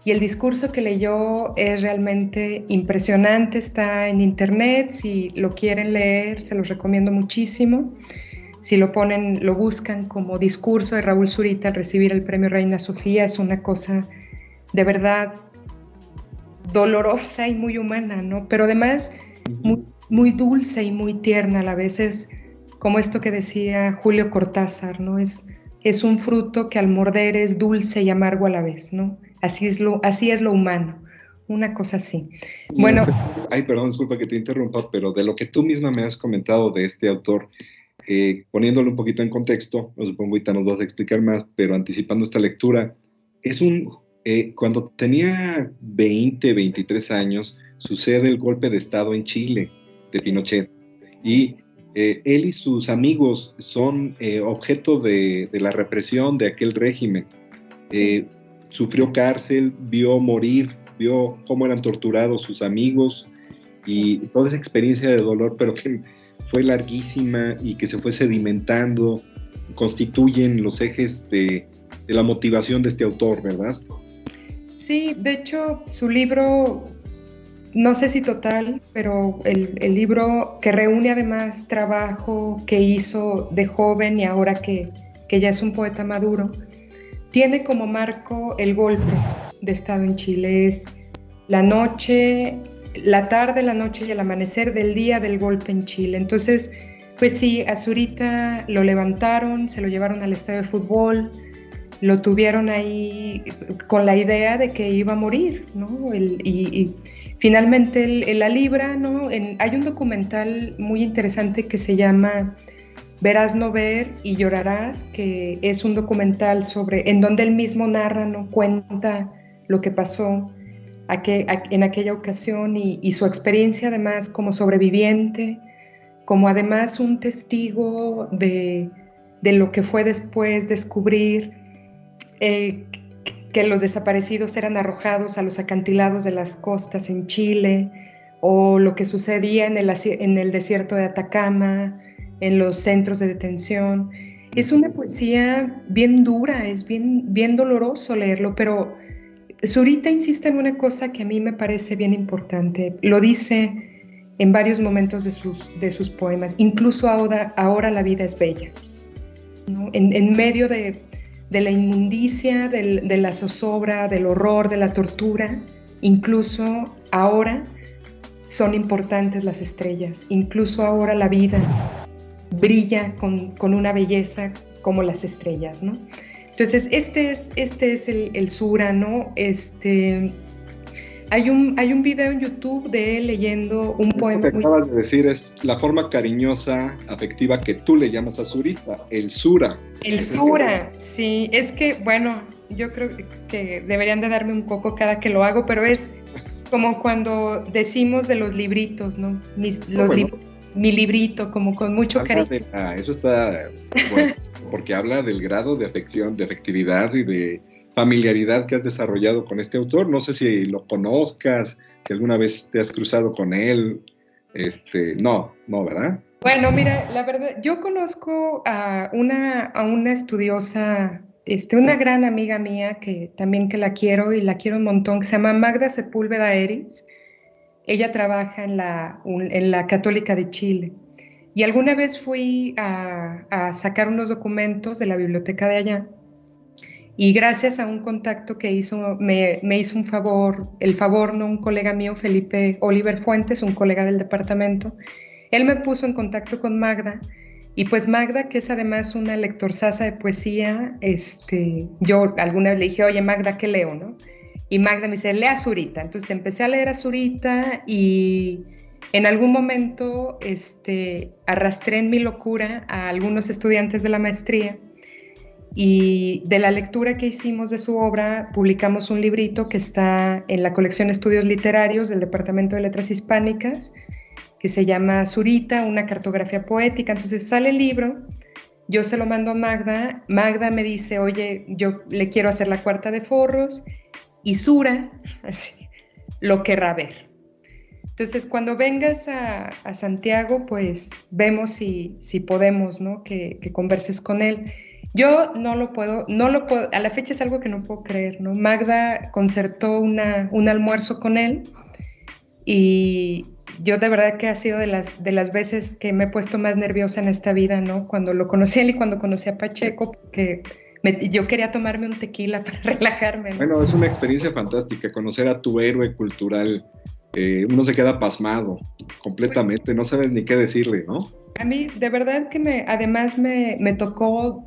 y el discurso que leyó es realmente impresionante, está en internet, si lo quieren leer se los recomiendo muchísimo. Si lo buscan como discurso de Raúl Zurita al recibir el premio Reina Sofía, es una cosa de verdad dolorosa y muy humana, ¿no? Pero además muy, muy dulce y muy tierna a la vez. Es como esto que decía Julio Cortázar, ¿no? Es un fruto que al morder es dulce y amargo a la vez, ¿no? Así es lo humano, una cosa así. Bueno. Ay, perdón, disculpa que te interrumpa, pero de lo que tú misma me has comentado de este autor, poniéndolo un poquito en contexto, no supongo ahorita nos vas a explicar más, pero anticipando esta lectura, cuando tenía 23 años, sucede el golpe de Estado en Chile de Pinochet, y él y sus amigos son objeto de la represión de aquel régimen. Sufrió cárcel, vio morir, vio cómo eran torturados sus amigos y toda esa experiencia de dolor, pero que fue larguísima y que se fue sedimentando, constituyen los ejes de la motivación de este autor, ¿verdad? Sí, de hecho, su libro, no sé si total, pero el libro que reúne además trabajo que hizo de joven y ahora que ya es un poeta maduro, tiene como marco el golpe de Estado en Chile. Es la noche, la tarde, la noche y el amanecer del día del golpe en Chile. Entonces, pues sí, a Zurita lo levantaron, se lo llevaron al estadio de fútbol, lo tuvieron ahí con la idea de que iba a morir, ¿no? Y finalmente él la libra, ¿no? Hay un documental muy interesante que se llama Verás no ver y llorarás, que es un documental en donde él mismo narra, ¿no? Cuenta lo que pasó en aquella ocasión y su experiencia además como sobreviviente, como además un testigo de lo que fue después descubrir que los desaparecidos eran arrojados a los acantilados de las costas en Chile, o lo que sucedía en el desierto de Atacama, en los centros de detención. Es una poesía bien dura, es bien doloroso leerlo, pero Zurita insiste en una cosa que a mí me parece bien importante. Lo dice en varios momentos de sus poemas. Incluso ahora la vida es bella, ¿no? En medio de la inmundicia, de la zozobra, del horror, de la tortura, incluso ahora son importantes las estrellas. Incluso ahora la vida brilla con una belleza como las estrellas, ¿no? Entonces, este es el Sura, ¿no? Hay un video en YouTube de él leyendo un poema. Lo que acabas de decir es la forma cariñosa, afectiva que tú le llamas a Zurita, el Sura. El Sura, sí. Es que, bueno, yo creo que deberían de darme un coco cada que lo hago, pero es como cuando decimos de los libritos, ¿no? Mi librito, como con mucho cariño. Eso está bueno, porque habla del grado de afección, de afectividad y de familiaridad que has desarrollado con este autor. No sé si lo conozcas, si alguna vez te has cruzado con él. No, ¿verdad? Bueno, mira, la verdad, yo conozco a una estudiosa, una gran amiga mía que la quiero y la quiero un montón, que se llama Magda Sepúlveda Eris. Ella trabaja en la Católica de Chile. Y alguna vez fui a sacar unos documentos de la biblioteca de allá. Y gracias a un contacto que hizo, me hizo el favor, ¿no? Un colega mío, Felipe Oliver Fuentes, un colega del departamento. Él me puso en contacto con Magda. Y pues Magda, que es además una lectorzaza de poesía, yo alguna vez le dije, oye Magda, ¿qué leo, no? Y Magda me dice, lea Zurita. Entonces empecé a leer a Zurita y en algún momento arrastré en mi locura a algunos estudiantes de la maestría y de la lectura que hicimos de su obra publicamos un librito que está en la colección Estudios Literarios del Departamento de Letras Hispánicas, que se llama Zurita, una cartografía poética. Entonces sale el libro, yo se lo mando a Magda, Magda me dice, oye, yo le quiero hacer la cuarta de forros, y Sura así, lo querrá ver. Entonces, cuando vengas a Santiago, pues vemos si podemos, ¿no? Que converses con él. Yo no lo puedo, a la fecha es algo que no puedo creer, ¿no? Magda concertó un almuerzo con él y yo de verdad que ha sido de las veces que me he puesto más nerviosa en esta vida, ¿no? Cuando lo conocí a él y cuando conocí a Pacheco, porque yo quería tomarme un tequila para relajarme, ¿no? Bueno, es una experiencia fantástica, conocer a tu héroe cultural. Uno se queda pasmado completamente, no sabes ni qué decirle, ¿no? A mí, de verdad que además me tocó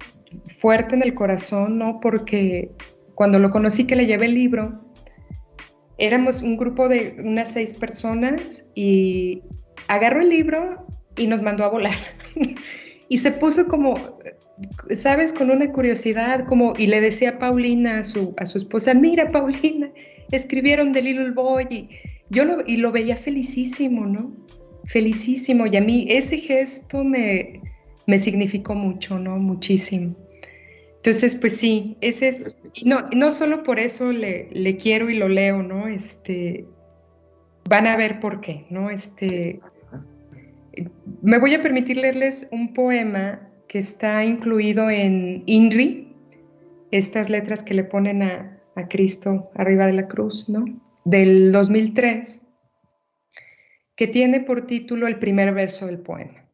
fuerte en el corazón, ¿no? Porque cuando lo conocí, que le llevé el libro, éramos un grupo de unas 6 personas y agarró el libro y nos mandó a volar. Y se puso como, ¿sabes? Con una curiosidad, y le decía a Paulina, a su esposa, mira, Paulina, escribieron The Little Boy, y lo veía felicísimo, ¿no? Felicísimo, y a mí ese gesto me significó mucho, ¿no? Muchísimo. Entonces, pues sí, ese es, y no solo por eso le quiero y lo leo, ¿no? Van a ver por qué, ¿no? Me voy a permitir leerles un poema que está incluido en INRI, estas letras que le ponen a Cristo arriba de la cruz, ¿no? Del 2003, que tiene por título el primer verso del poema.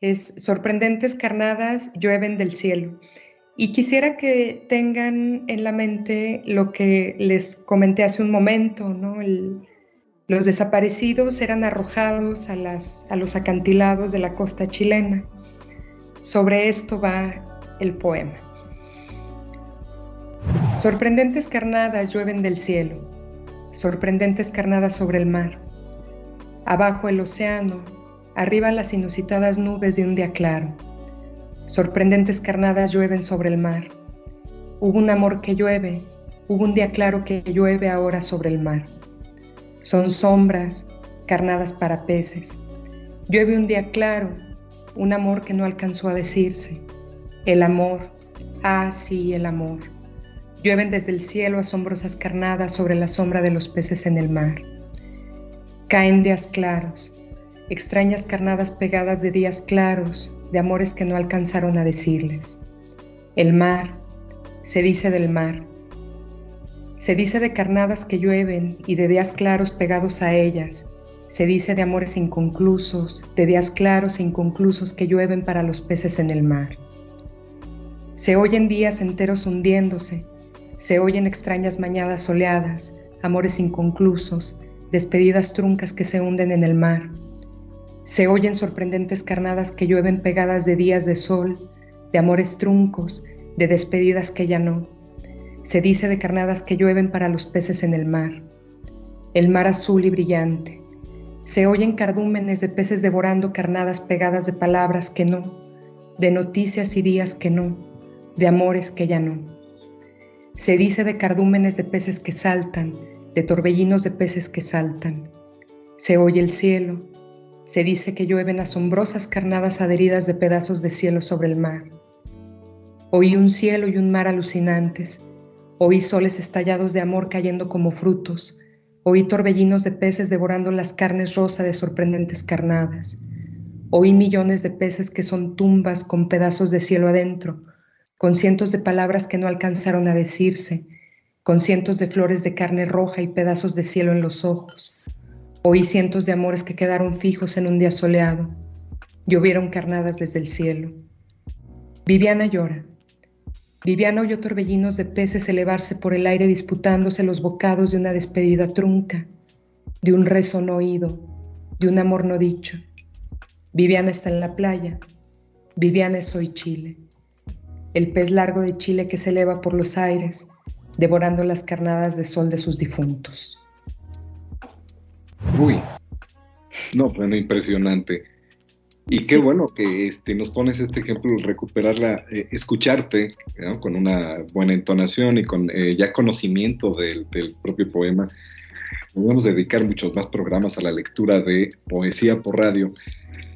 Es sorprendentes carnadas llueven del cielo. Y quisiera que tengan en la mente lo que les comenté hace un momento, ¿no? Los desaparecidos eran arrojados a los acantilados de la costa chilena. Sobre esto va el poema. Sorprendentes carnadas llueven del cielo, sorprendentes carnadas sobre el mar. Abajo el océano, arriba las inusitadas nubes de un día claro. Sorprendentes carnadas llueven sobre el mar. Hubo un amor que llueve, hubo un día claro que llueve ahora sobre el mar. Son sombras, carnadas para peces. Llueve un día claro, un amor que no alcanzó a decirse. El amor, ah sí, el amor. Llueven desde el cielo asombrosas carnadas sobre la sombra de los peces en el mar. Caen días claros, extrañas carnadas pegadas de días claros, de amores que no alcanzaron a decirles. El mar, se dice del mar. Se dice de carnadas que llueven y de días claros pegados a ellas. Se dice de amores inconclusos, de días claros e inconclusos que llueven para los peces en el mar. Se oyen días enteros hundiéndose, se oyen extrañas mañadas soleadas, amores inconclusos, despedidas truncas que se hunden en el mar. Se oyen sorprendentes carnadas que llueven pegadas de días de sol, de amores truncos, de despedidas que ya no. Se dice de carnadas que llueven para los peces en el mar azul y brillante. Se oyen cardúmenes de peces devorando carnadas pegadas de palabras que no, de noticias y días que no, de amores que ya no. Se dice de cardúmenes de peces que saltan, de torbellinos de peces que saltan. Se oye el cielo, se dice que llueven asombrosas carnadas adheridas de pedazos de cielo sobre el mar. Oí un cielo y un mar alucinantes, oí soles estallados de amor cayendo como frutos, oí torbellinos de peces devorando las carnes rosa de sorprendentes carnadas, oí millones de peces que son tumbas con pedazos de cielo adentro, con cientos de palabras que no alcanzaron a decirse, con cientos de flores de carne roja y pedazos de cielo en los ojos. Oí cientos de amores que quedaron fijos en un día soleado. Llovieron carnadas desde el cielo. Viviana llora. Viviana oyó torbellinos de peces elevarse por el aire disputándose los bocados de una despedida trunca, de un rezo no oído, de un amor no dicho. Viviana está en la playa. Viviana es hoy Chile. El pez largo de Chile que se eleva por los aires, devorando las carnadas de sol de sus difuntos. Uy, no, bueno, impresionante. Y qué bueno que nos pones este ejemplo, escucharte, ¿no? Con una buena entonación y con ya conocimiento del propio poema. Podemos dedicar muchos más programas a la lectura de poesía por radio.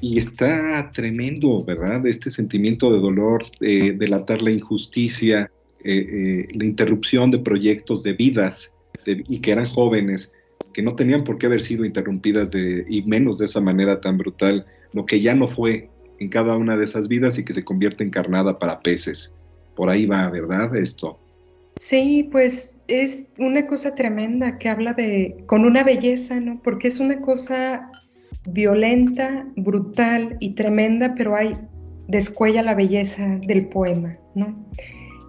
Y está tremendo, ¿verdad? Este sentimiento de dolor, delatar la injusticia, la interrupción de proyectos, de vidas, y que eran jóvenes, que no tenían por qué haber sido interrumpidas y menos de esa manera tan brutal, lo que ya no fue en cada una de esas vidas y que se convierte en carnada para peces. Por ahí va, ¿verdad? Esto. Sí, pues es una cosa tremenda que habla con una belleza, ¿no? Porque es una cosa violenta, brutal y tremenda, pero descuella la belleza del poema, ¿no?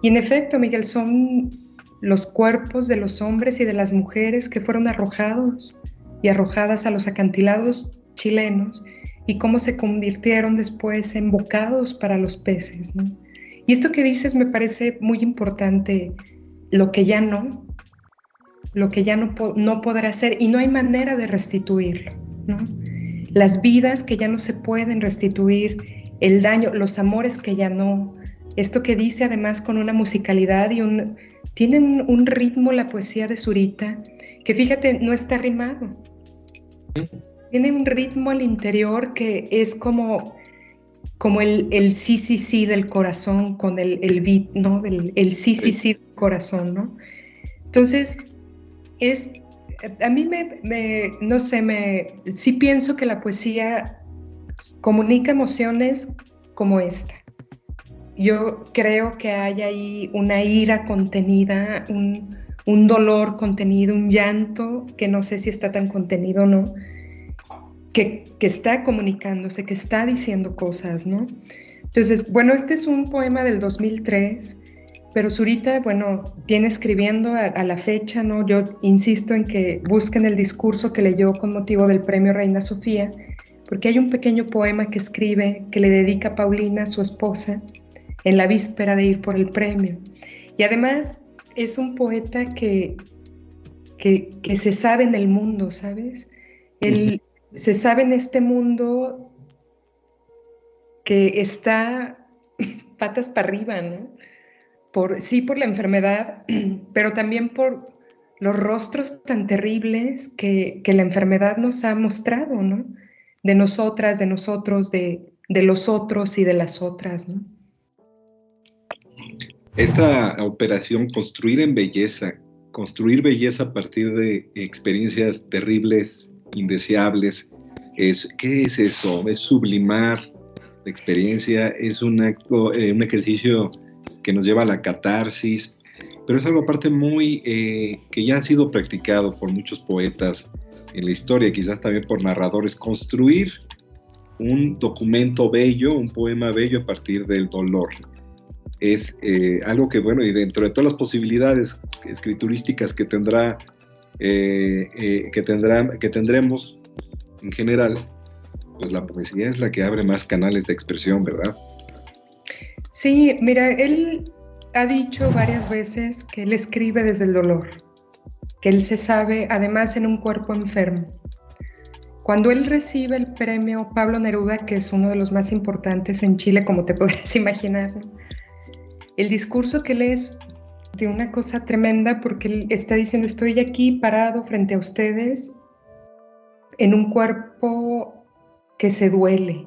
Y en efecto, Miguel, son los cuerpos de los hombres y de las mujeres que fueron arrojados y arrojadas a los acantilados chilenos y cómo se convirtieron después en bocados para los peces, ¿no? Y esto que dices me parece muy importante, lo que ya no podrá ser y no hay manera de restituirlo, ¿no? Las vidas que ya no se pueden restituir, el daño, los amores que ya no. Esto que dice además con una musicalidad y tiene un ritmo la poesía de Zurita, que fíjate, no está rimado. Tiene un ritmo al interior que es como el sí, sí, sí del corazón con el beat, ¿no? El sí, sí, sí del corazón, ¿no? Entonces, a mí no sé, sí pienso que la poesía comunica emociones como esta. Yo creo que hay ahí una ira contenida, un dolor contenido, un llanto que no sé si está tan contenido o no, que está comunicándose, que está diciendo cosas, ¿no? Entonces, bueno, este es un poema del 2003, pero Zurita, bueno, tiene escribiendo a la fecha, ¿no? Yo insisto en que busquen el discurso que leyó con motivo del premio Reina Sofía, porque hay un pequeño poema que escribe, que le dedica a Paulina, su esposa, en la víspera de ir por el premio. Y además es un poeta que se sabe en el mundo, ¿sabes? Él se sabe en este mundo que está patas para arriba, ¿no? Por la enfermedad, pero también por los rostros tan terribles que la enfermedad nos ha mostrado, ¿no? De nosotras, de nosotros, de los otros y de las otras, ¿no? Esta operación, construir belleza a partir de experiencias terribles, indeseables, ¿qué es eso? Es sublimar la experiencia, es un acto, un ejercicio que nos lleva a la catarsis, pero es algo aparte muy que ya ha sido practicado por muchos poetas en la historia, quizás también por narradores, construir un documento bello, un poema bello a partir del dolor. Es algo que, bueno, y dentro de todas las posibilidades escriturísticas que tendremos en general, pues la poesía es la que abre más canales de expresión, ¿verdad? Sí, mira, él ha dicho varias veces que él escribe desde el dolor, que él se sabe además en un cuerpo enfermo. Cuando él recibe el premio Pablo Neruda, que es uno de los más importantes en Chile, como te podrás imaginar, ¿no? El discurso que él es de una cosa tremenda, porque él está diciendo, estoy aquí parado frente a ustedes en un cuerpo que se duele.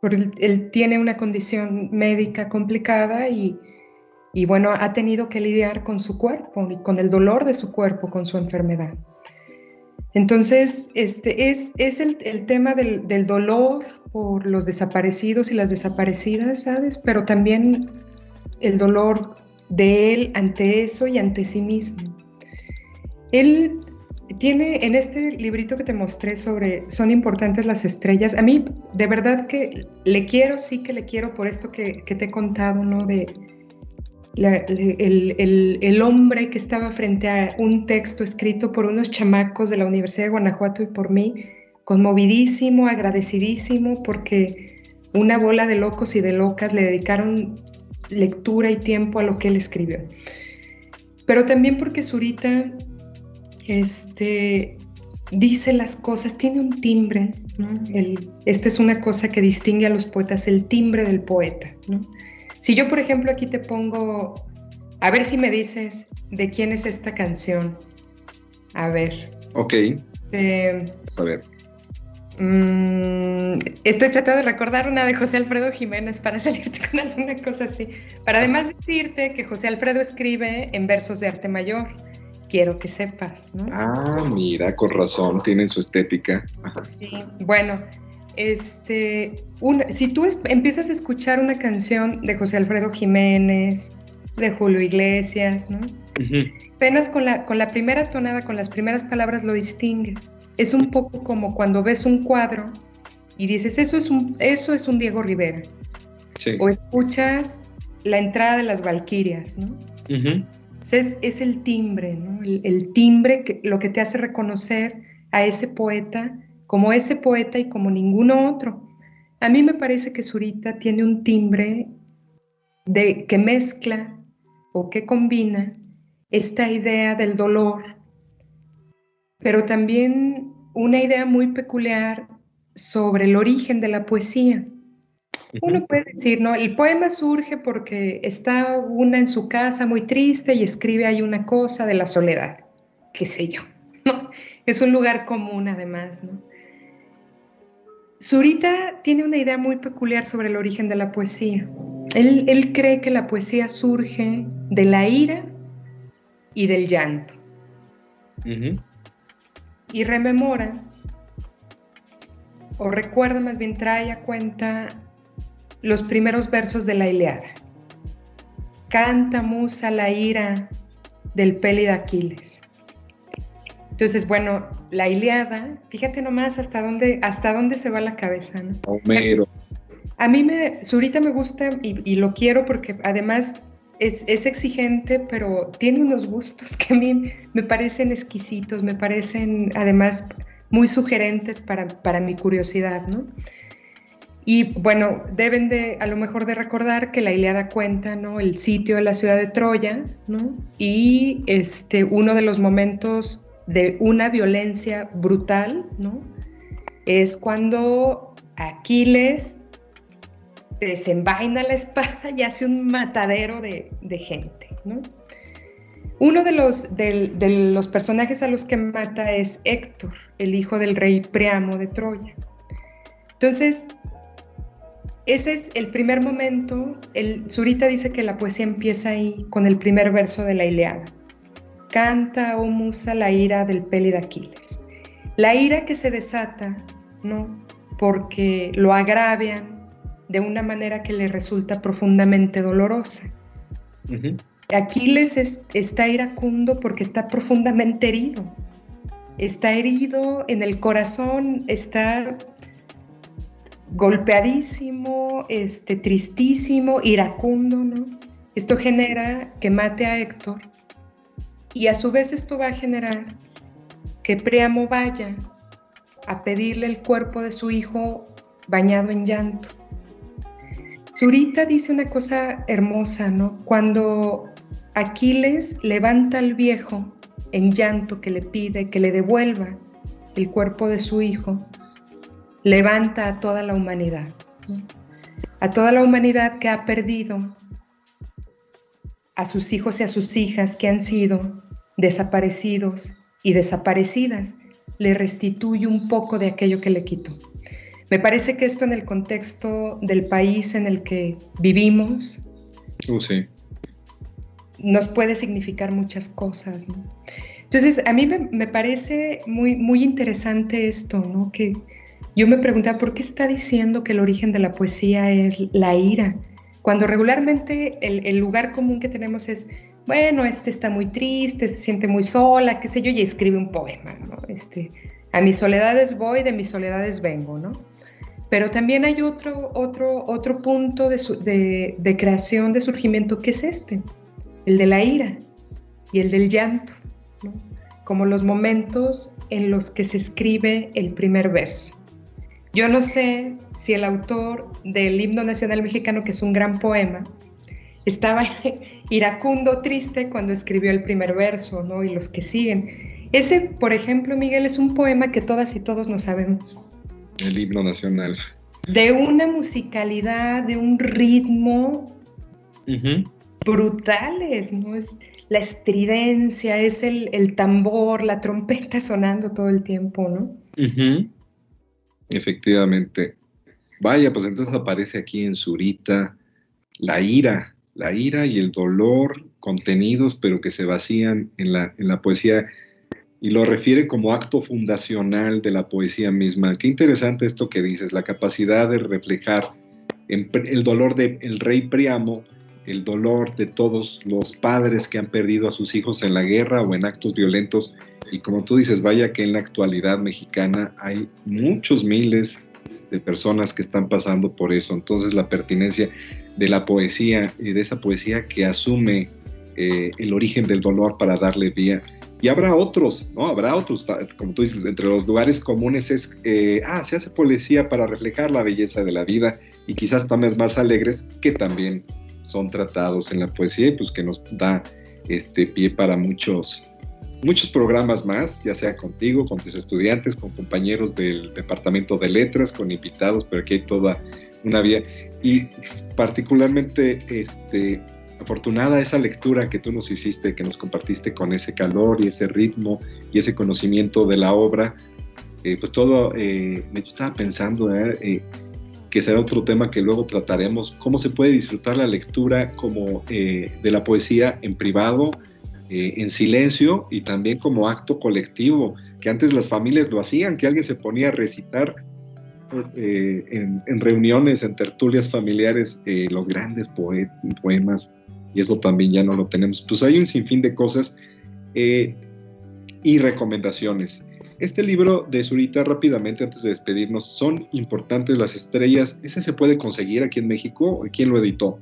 Porque él tiene una condición médica complicada y bueno, ha tenido que lidiar con su cuerpo y con el dolor de su cuerpo, con su enfermedad. Entonces, es el tema del dolor por los desaparecidos y las desaparecidas, ¿sabes? Pero también el dolor de él ante eso y ante sí mismo. Él tiene en este librito que te mostré sobre Son importantes las estrellas, a mí de verdad que le quiero por esto que te he contado, ¿no? De el hombre que estaba frente a un texto escrito por unos chamacos de la Universidad de Guanajuato y por mí, conmovidísimo, agradecidísimo, porque una bola de locos y de locas le dedicaron lectura y tiempo a lo que él escribió. Pero también porque Zurita dice las cosas, tiene un timbre, ¿no? Esta es una cosa que distingue a los poetas, el timbre del poeta, ¿no? Si yo, por ejemplo, aquí te pongo, a ver si me dices de quién es esta canción. A ver. Ok. Vamos a ver. Estoy tratando de recordar una de José Alfredo Jiménez para salirte con alguna cosa así. Para además decirte que José Alfredo escribe en versos de arte mayor quiero que sepas, ¿no? Ah, mira, con razón, tienen su estética. Ajá. Sí, bueno, si tú empiezas a escuchar una canción de José Alfredo Jiménez, de Julio Iglesias, ¿no? Apenas con la primera tonada, con las primeras palabras lo distingues. Es un poco como cuando ves un cuadro y dices, eso es un Diego Rivera. Sí. O escuchas la entrada de las Valquirias, ¿no? Es el timbre, ¿no? El timbre, lo que te hace reconocer a ese poeta y como ninguno otro. A mí me parece que Zurita tiene un timbre que mezcla o que combina esta idea del dolor, pero también una idea muy peculiar sobre el origen de la poesía. Uno puede decir, ¿no? El poema surge porque está una en su casa muy triste y escribe ahí una cosa de la soledad, qué sé yo, ¿no? Es un lugar común además, ¿no? Zurita tiene una idea muy peculiar sobre el origen de la poesía. Él cree que la poesía surge de la ira y del llanto. Y rememora, o recuerda más bien, trae a cuenta los primeros versos de la Ilíada. Canta musa la ira del Pélide Aquiles. Entonces, bueno, la Ilíada, fíjate nomás hasta dónde se va la cabeza, ¿no? Homero. A mí Zurita me gusta y lo quiero porque además es exigente, pero tiene unos gustos que a mí me parecen exquisitos, me parecen además muy sugerentes para mi curiosidad, ¿no? Y bueno, deben a lo mejor de recordar que la Ilíada cuenta, ¿no?, el sitio de la ciudad de Troya, ¿no? Y uno de los momentos de una violencia brutal, ¿no?, es cuando Aquiles desenvaina la espada y hace un matadero de gente, ¿no? Uno de los personajes a los que mata es Héctor, el hijo del rey Príamo de Troya. Entonces, ese es el primer momento. Zurita dice que la poesía empieza ahí, con el primer verso de la Ilíada. Canta, oh musa, la ira del Pélide Aquiles. La ira que se desata, ¿no?, porque lo agravian de una manera que le resulta profundamente dolorosa. Aquiles está iracundo porque está profundamente herido. Está herido en el corazón, está golpeadísimo, tristísimo, iracundo, ¿no? Esto genera que mate a Héctor y a su vez esto va a generar que Príamo vaya a pedirle el cuerpo de su hijo bañado en llanto. Zurita dice una cosa hermosa, ¿no? Cuando Aquiles levanta al viejo en llanto que le pide que le devuelva el cuerpo de su hijo, levanta a toda la humanidad, ¿no? A toda la humanidad que ha perdido a sus hijos y a sus hijas que han sido desaparecidos y desaparecidas, le restituye un poco de aquello que le quitó. Me parece que esto en el contexto del país en el que vivimos Sí, nos puede significar muchas cosas, ¿no? Entonces, a mí me parece muy, muy interesante esto, ¿no? Que yo me preguntaba, ¿por qué está diciendo que el origen de la poesía es la ira? Cuando regularmente el lugar común que tenemos es, bueno, está muy triste, se siente muy sola, qué sé yo, y escribe un poema, ¿no? A mis soledades voy, de mis soledades vengo, ¿no? Pero también hay otro punto de creación, de surgimiento, que es el de la ira y el del llanto, ¿no? Como los momentos en los que se escribe el primer verso. Yo no sé si el autor del Himno Nacional Mexicano, que es un gran poema, estaba iracundo, triste cuando escribió el primer verso, ¿no?, y los que siguen. Ese, por ejemplo, Miguel, es un poema que todas y todos nos sabemos. El himno nacional. De una musicalidad, de un ritmo brutales, ¿no? Es la estridencia, es el tambor, la trompeta sonando todo el tiempo, ¿no? Efectivamente. Vaya, pues entonces aparece aquí en Zurita la ira la ira y el dolor contenidos, pero que se vacían en la poesía, y lo refiere como acto fundacional de la poesía misma. Qué interesante esto que dices, la capacidad de reflejar el dolor del rey Príamo, el dolor de todos los padres que han perdido a sus hijos en la guerra o en actos violentos, y como tú dices, vaya que en la actualidad mexicana hay muchos miles de personas que están pasando por eso. Entonces la pertinencia de la poesía y de esa poesía que asume el origen del dolor para darle vía. Y habrá otros, ¿no? Habrá otros, como tú dices, entre los lugares comunes es, se hace poesía para reflejar la belleza de la vida y quizás temas más alegres que también son tratados en la poesía y pues que nos da pie para muchos programas más, ya sea contigo, con tus estudiantes, con compañeros del Departamento de Letras, con invitados, pero aquí hay toda una vía. Y particularmente afortunada esa lectura que tú nos hiciste, que nos compartiste con ese calor y ese ritmo y ese conocimiento de la obra. Pues todo, me estaba pensando que será otro tema que luego trataremos, cómo se puede disfrutar la lectura como de la poesía en privado, en silencio y también como acto colectivo, que antes las familias lo hacían, que alguien se ponía a recitar en reuniones, en tertulias familiares, los grandes poemas, y eso también ya no lo tenemos. Pues hay un sinfín de cosas y recomendaciones. Este libro de Zurita, rápidamente antes de despedirnos, Son importantes las estrellas, ¿ese se puede conseguir aquí en México? ¿Quién lo editó?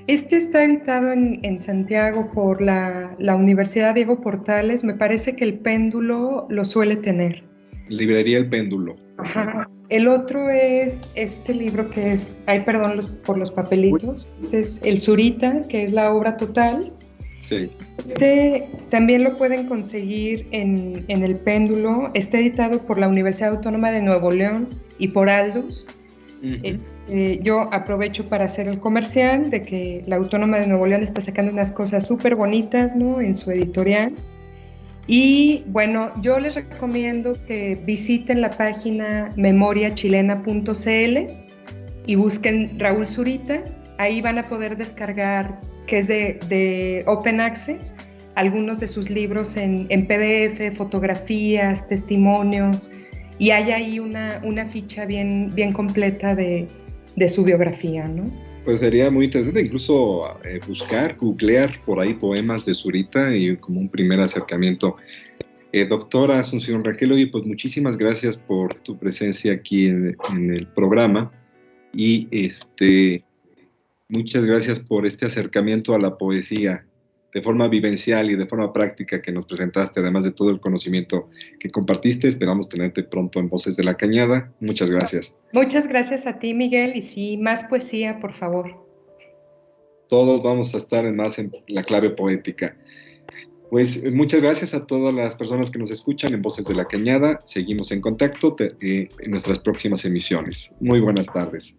Este está editado en Santiago por la Universidad Diego Portales. Me parece que el Péndulo lo suele tener. Librería El Péndulo. Ajá. El otro es este libro que es, perdón por los papelitos, este es el Zurita, que es la obra total. Sí. Este también lo pueden conseguir en El Péndulo. Está editado por la Universidad Autónoma de Nuevo León y por Aldus. Uh-huh. Yo aprovecho para hacer el comercial de que la Autónoma de Nuevo León está sacando unas cosas súper bonitas, ¿no?, en su editorial. Y bueno, yo les recomiendo que visiten la página memoriachilena.cl y busquen Raúl Zurita. Ahí van a poder descargar, que es de Open Access, algunos de sus libros en PDF, fotografías, testimonios, y hay ahí una ficha bien completa de su biografía, ¿no? Pues sería muy interesante incluso googlear por ahí poemas de Zurita y como un primer acercamiento. Doctora Asunción Rangel, oye, pues muchísimas gracias por tu presencia aquí en el programa y muchas gracias por este acercamiento a la poesía de forma vivencial y de forma práctica que nos presentaste, además de todo el conocimiento que compartiste. Esperamos tenerte pronto en Voces de la Cañada. Muchas gracias. Muchas gracias a ti, Miguel, y sí, más poesía, por favor. Todos vamos a estar más en la clave poética. Pues muchas gracias a todas las personas que nos escuchan en Voces de la Cañada. Seguimos en contacto en nuestras próximas emisiones. Muy buenas tardes.